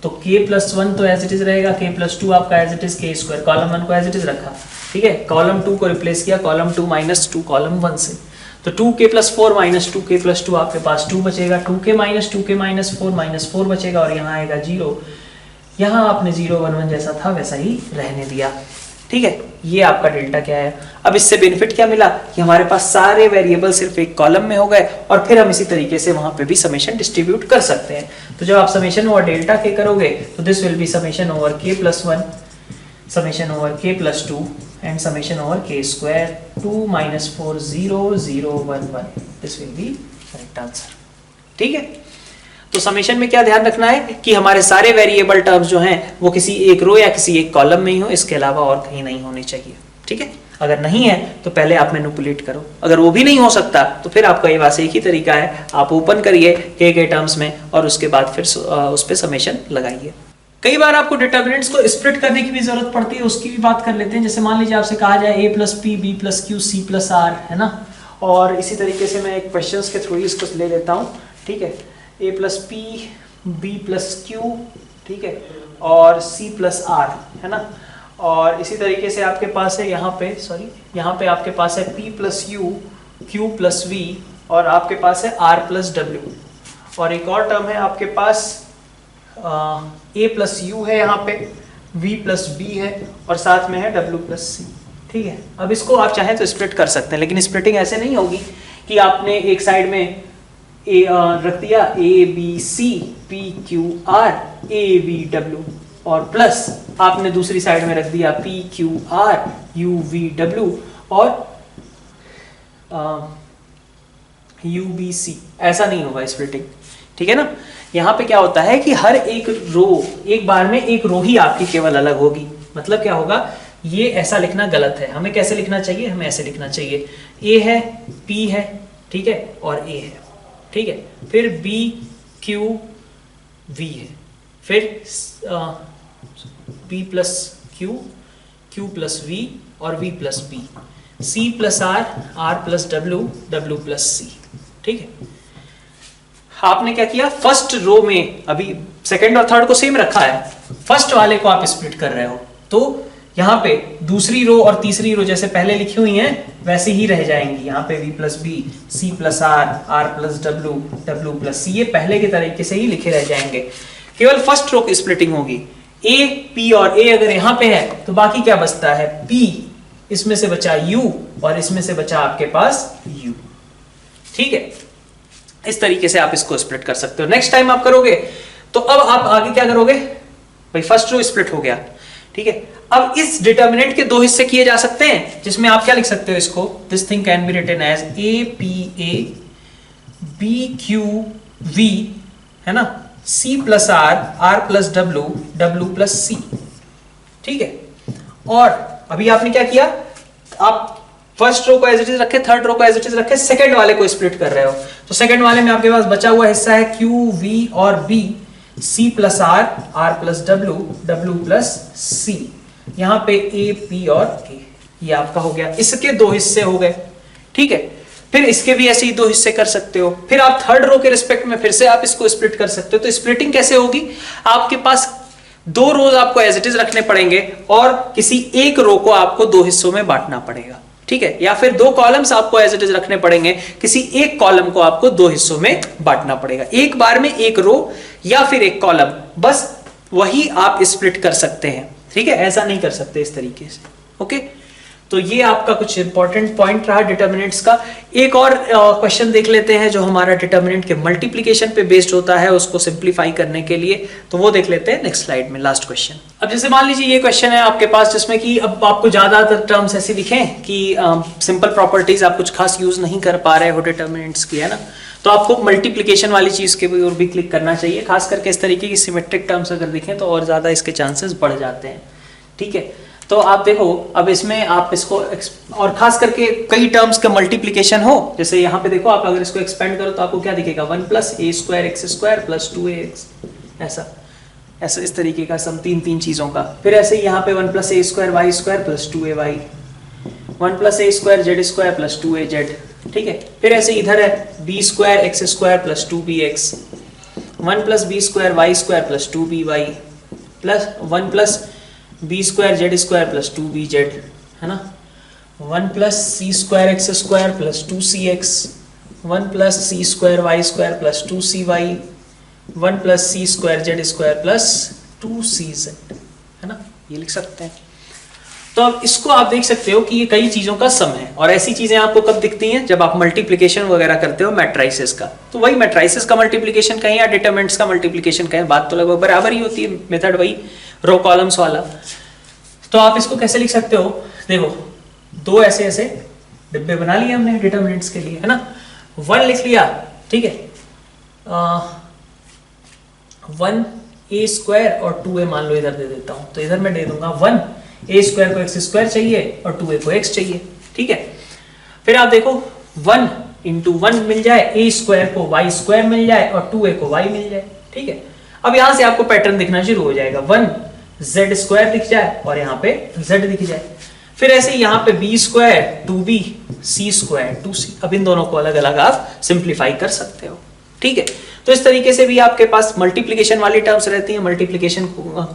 तो k+1 तो एज इट इज रहेगा, k+2 आपका as it is k², column 1 को एज इट इज रखा। ठीक है, कॉलम 2 को रिप्लेस किया कॉलम 2 - 2 कॉलम 1 से। तो 2k+4 - 2k+2 आपके पास 2 बचेगा, 2k - 2k - 4 बचेगा, और यहाँ आएगा 0। यहाँ आपने 0 1 1 जैसा था वैसा ही रहने दिया। ठीक है, ये आपका डेल्टा क्या है। अब इससे बेनिफिट क्या मिला कि हमारे पास सारे वेरिएबल सिर्फ एक कॉलम में हो गए, और फिर हम इसी तरीके से वहां पे भी समेशन डिस्ट्रीब्यूट कर सकते हैं। तो जब आप समेशन ओवर डेल्टा के करोगे तो this will be summation over k+1, summation over k+2 and summation over k², 2 - 4 0 0 1 1। This will be correct answer. ठीक है, तो समेशन में क्या ध्यान रखना है कि हमारे सारे वेरिएबल टर्म्स जो हैं वो किसी एक रो या किसी एक कॉलम में ही हो, इसके अलावा और कहीं नहीं होने चाहिए। ठीक है, अगर नहीं है तो पहले आप मैनिपुलेट करो, अगर वो भी नहीं हो सकता तो फिर आपका ये बस एक ही तरीका है, आप ओपन करिए के टर्म्स में और उसके बाद फिर उस पर समेशन लगाइए। कई बार आपको डिटर्मिनेंट्स को स्प्लिट करने की भी जरूरत पड़ती है, उसकी भी बात कर लेते हैं। जैसे मान लीजिए आपसे कहा जाए a + p b + q c + r, है ना, और इसी तरीके से मैं एक क्वेश्चंस के थ्रू इसको ले लेता हूँ। ठीक है, a + p b + q, ठीक है, और c + r, है ना, और इसी तरीके से आपके पास है यहाँ पे आपके पास है p + u q + v, और आपके पास है r + w, और एक और टर्म है आपके पास a + u है, यहाँ पे v + b है, और साथ में है w + c। ठीक है, अब इसको आप चाहें तो स्प्लिट कर सकते हैं, लेकिन स्प्लिटिंग ऐसे नहीं होगी कि आपने एक साइड में रख दिया a b c p q r a v w, और प्लस आपने दूसरी साइड में रख दिया p q r u v w और u b c। ऐसा नहीं होगा स्प्लिटिंग। ठीक है ना, यहाँ पे क्या होता है कि हर एक रो एक बार में एक रो ही आपकी केवल अलग होगी। मतलब क्या होगा, ये ऐसा लिखना गलत है, हमें कैसे लिखना चाहिए, हमें ऐसे लिखना चाहिए, a है p है, ठीक है, और a है, ठीक है, फिर b q v है, फिर b + q q + v और v + b, c + r r + w w + c। ठीक है, आपने क्या किया, फर्स्ट रो में अभी सेकंड और थर्ड को सेम रखा है, फर्स्ट वाले को आप स्प्लिट कर रहे हो, तो यहाँ पे दूसरी रो और तीसरी रो जैसे पहले लिखी हुई हैं वैसे ही रह जाएंगी। यहाँ पे v + b c + r r + w w + c, ये पहले के तरीके से ही लिखे रह जाएंगे, केवल फर्स्ट रो की स्प्लिटिंग होगी। a p और a अगर यहाँ पे है तो बाकी क्या बचता है, p, इसमें से बचा u और इसमें से बचा आपके पास u। ठीक है, इस तरीके से आप इसको स्प्लिट कर सकते हो। नेक्स्ट टाइम आप करोगे तो अब आप आगे क्या करोगे, भाई फर्स्ट रो स्प्लिट हो गया, ठीक है, अब इस डिटर्मिनेंट के दो हिस्से किए जा सकते हैं, जिसमें आप क्या लिख सकते हो इसको, this thing can be written as a p a b q v, है ना, c + r r + w w + c। ठीक है, और अभी आपने क्या किया, आप फर्स्ट रो को एज इट इज रखे, थर्ड रो को एज इट इज रखे, सेकंड वाले को स्प्लिट कर रहे हो, तो सेकंड वाले में आपके पास बचा हुआ हिस्सा है q v और b, c + r r + w w + c, यहाँ पे a p और a, ये आपका हो गया, इसके दो हिस्से हो गए। ठीक है, फिर इसके भी ऐसे ही दो हिस्से कर सकते हो, फिर आप थर्ड रो के रिस्पेक्ट में फिर से आप इसको स्प्लिट कर सकते हो। तो स्प्लिटिंग कैसे होगी, आपके पास दो रोज आपको एज इट इज रखने पड़ेंगे और किसी एक रो को आपको दो हिस्सों में बांटना पड़ेगा। ठीक है, या फिर दो कॉलम्स आपको एज इट इज रखने पड़ेंगे, किसी एक कॉलम को आपको दो हिस्सों में बांटना पड़ेगा, एक बार में एक रो या फिर एक कॉलम, बस वही आप स्प्लिट कर सकते हैं। ठीक है, ऐसा नहीं कर सकते इस तरीके से। ओके, तो ये आपका कुछ इंपॉर्टेंट पॉइंट रहा डिटर्मिनेंट्स का। एक और क्वेश्चन देख लेते हैं जो हमारा डिटर्मिनेंट के मल्टीप्लिकेशन पे बेस्ड होता है, उसको सिंप्लीफाई करने के लिए, तो वो देख लेते हैं नेक्स्ट स्लाइड में, लास्ट क्वेश्चन। अब जैसे मान लीजिए ये क्वेश्चन है आपके पास जिसमें कि अब आपको ज्यादातर टर्म्स ऐसे दिखें कि सिंपल प्रॉपर्टीज आप कुछ खास यूज नहीं कर पा रहे हो डिटर्मिनेंट्स की, है ना, तो आपको मल्टीप्लिकेशन वाली चीज के ओर भी क्लिक करना चाहिए। खास करके इस तरीके की सिमेट्रिक टर्म्स अगर दिखें तो और ज्यादा इसके चांसेस बढ़ जाते हैं। ठीक है, तो आप देखो अब इसमें आप इसको और खास करके कई टर्म्स का मल्टीप्लिकेशन हो, जैसे यहाँ पे देखो आप अगर इसको एक्सपेंड करो तो आपको क्या दिखेगा, 1 plus a square x square plus 2ax, ऐसा इस तरीके का सम तीन चीजों का। फिर ऐसे ही यहाँ पे 1 plus a square y square plus 2ay, 1 plus a square z square plus 2az। ठीक है, फिर ऐसे इधर है b square x square plus 2bx, 1 plus b square y square plus 2by plus 1 plus b square z square plus 2bz, है ना, 1 plus c square x square plus 2cx, 1 plus c square y square plus 2cy, 1 plus c square z square plus 2cz, है ना, ये लिख सकते हैं। तो अब इसको आप देख सकते हो कि ये कई चीजों का सम है, और ऐसी चीजें आपको कब दिखती हैं, जब आप मल्टीप्लिकेशन वगैरह करते हो मैट्राइसेस का। तो वही मैट्राइसेस का मल्टीप्लिकेशन कहें या डिटरमिनेंट्स का मल्टीप्लिकेशन कहें, बात तो लगभग बराबर ही होती है, मेथड वही रो कॉलम्स वाला। तो आप इसको कैसे लिख सकते हो, देखो दो ऐसे ऐसे डिब्बे बना लिए हमने डिटरमिनेंट्स के लिए, है ना, 1 लिख लिया, ठीक है, 1 ए स्क्वायर और 2a मान लो इधर दे देता हूं, तो इधर मैं दे दूंगा 1 ए स्क्वायर को एक्स स्क्वायर चाहिए और 2a को x चाहिए। ठीक है, फिर आप देखो 1 इंटू 1 मिल जाए, ए स्क्वायर को वाई स्क्वायर मिल जाए और 2a को y मिल जाए। ठीक है, अब यहां से आपको पैटर्न दिखना शुरू हो जाएगा, 1 z स्क्वायर दिख जाए और यहाँ पे z दिख जाए। फिर ऐसे यहाँ पे b square 2b c square 2c, अब इन दोनों को अलग अलग आप सिंप्लीफाई कर सकते हो। ठीक है, तो इस तरीके से भी आपके पास मल्टीप्लिकेशन वाली टर्म्स रहती हैं। मल्टीप्लिकेशन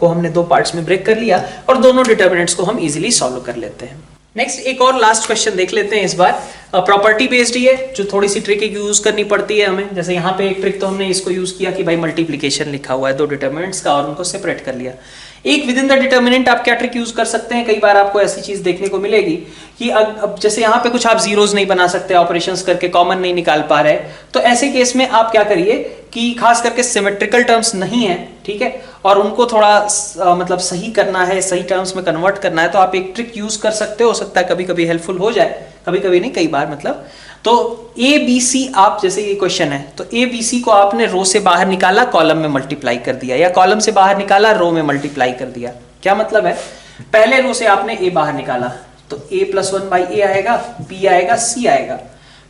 को हमने दो पार्ट्स में ब्रेक कर लिया और दोनों डिटर्मिनेंट्स को हम इजीली सॉल्व कर लेते हैं। नेक्स्ट एक और लास्ट क्वेश्चन देख लेते हैं। इस बार प्रॉपर्टी बेस्ड ही है, जो थोड़ी सी ट्रिक यूज करनी पड़ती है हमें। जैसे यहाँ पे एक ट्रिक तो हमने इसको यूज किया कि भाई मल्टीप्लिकेशन लिखा हुआ है दो डिटर्मिनेंट्स का और उनको सेपरेट कर लिया। एक विद इन द डिटर्मिनेंट आप क्या ट्रिक यूज कर सकते हैं, कई बार आपको ऐसी चीज देखने को मिलेगी कि अब जैसे यहाँ पे कुछ आप जीरोस नहीं बना सकते, ऑपरेशंस करके कॉमन नहीं निकाल पा रहे, तो ऐसे केस में आप क्या करिए कि खास करके सिमेट्रिकल टर्म्स नहीं है, ठीक है, और उनको थोड़ा मतलब सही करना है, सही टर्म्स में कन्वर्ट करना है, तो आप एक ट्रिक यूज कर सकते हो सकता है कभी कभी हेल्पफुल हो जाए, कभी कभी नहीं, कई बार मतलब। तो ए बी सी आप, जैसे ये क्वेश्चन है तो ए बी सी को आपने रो से बाहर निकाला, कॉलम में मल्टीप्लाई कर दिया, या कॉलम से बाहर निकाला, रो में मल्टीप्लाई कर दिया। क्या मतलब है, पहले रो से आपने ए बाहर निकाला तो a प्लस 1 बाई ए आएगा, b आएगा, c आएगा।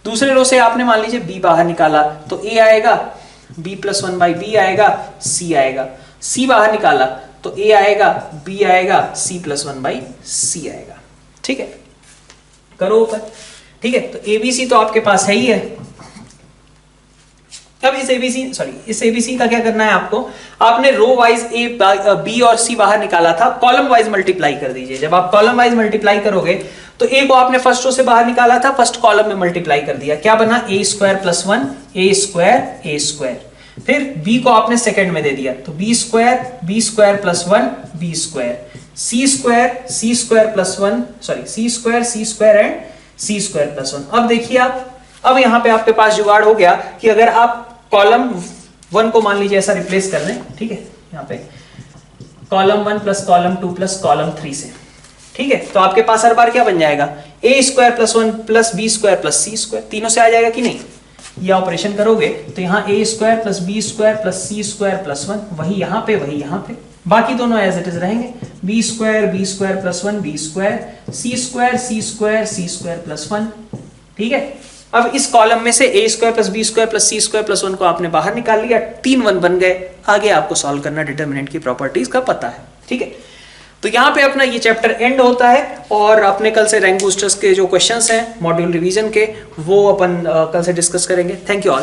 दूसरे रो से आपने मान लीजिए b बाहर निकाला तो a आएगा, b प्लस 1 बाई b आएगा, c आएगा। c बाहर निकाला तो a आएगा, b आएगा, c प्लस 1 बाई c आएगा। ठीक है, करो ऊपर। ठीक है, तो ABC तो आपके पास है ही है। अब इस ABC का क्या करना है आपको, आपने रो वाइज B और C बाहर निकाला था, कॉलम वाइज मल्टीप्लाई कर दीजिए। जब आप कॉलम वाइज मल्टीप्लाई करोगे तो A को आपने फर्स्ट रो से बाहर निकाला था, फर्स्ट कॉलम में मल्टीप्लाई कर दिया, क्या बना a square plus 1 a square. फिर B को आपने सेकंड में दे दिया तो b square plus 1 b square, c square plus 1 c square and c square plus 1। अब देखिए आप, अब यहां पे आपके पास जुगाड़ हो गया कि अगर आप कॉलम 1 को मान लीजिए ऐसा रिप्लेस कर दें, ठीक है, यहाँ पे column 1 plus column 2 plus column 3 से, ठीक है, तो आपके पास हर बार क्या बन जाएगा, a square plus 1 plus b square plus c square, तीनों से आ जाएगा कि नहीं। ये ऑपरेशन करोगे तो यहाँ a square plus b square plus c square plus 1, वही यहाँ पे वही यहाँ पे, बाकी दोनों एज इट इज रहेंगे, b square plus 1 b square, c square plus 1। ठीक है, अब इस कॉलम में से a square plus b square plus c square plus 1 को आपने बाहर निकाल लिया, 3 1 बन गए। आगे आपको सॉल्व करना डिटरमिनेंट की प्रॉपर्टीज का पता है। ठीक है, तो यहाँ पे अपना ये चैप्टर एंड होता है और अपने कल से रैंक बूस्टर्स के जो क्वेश्चंस हैं मॉड्यूल रिवीजन के, वो अपन कल से डिस्कस करेंगे। Thank you all.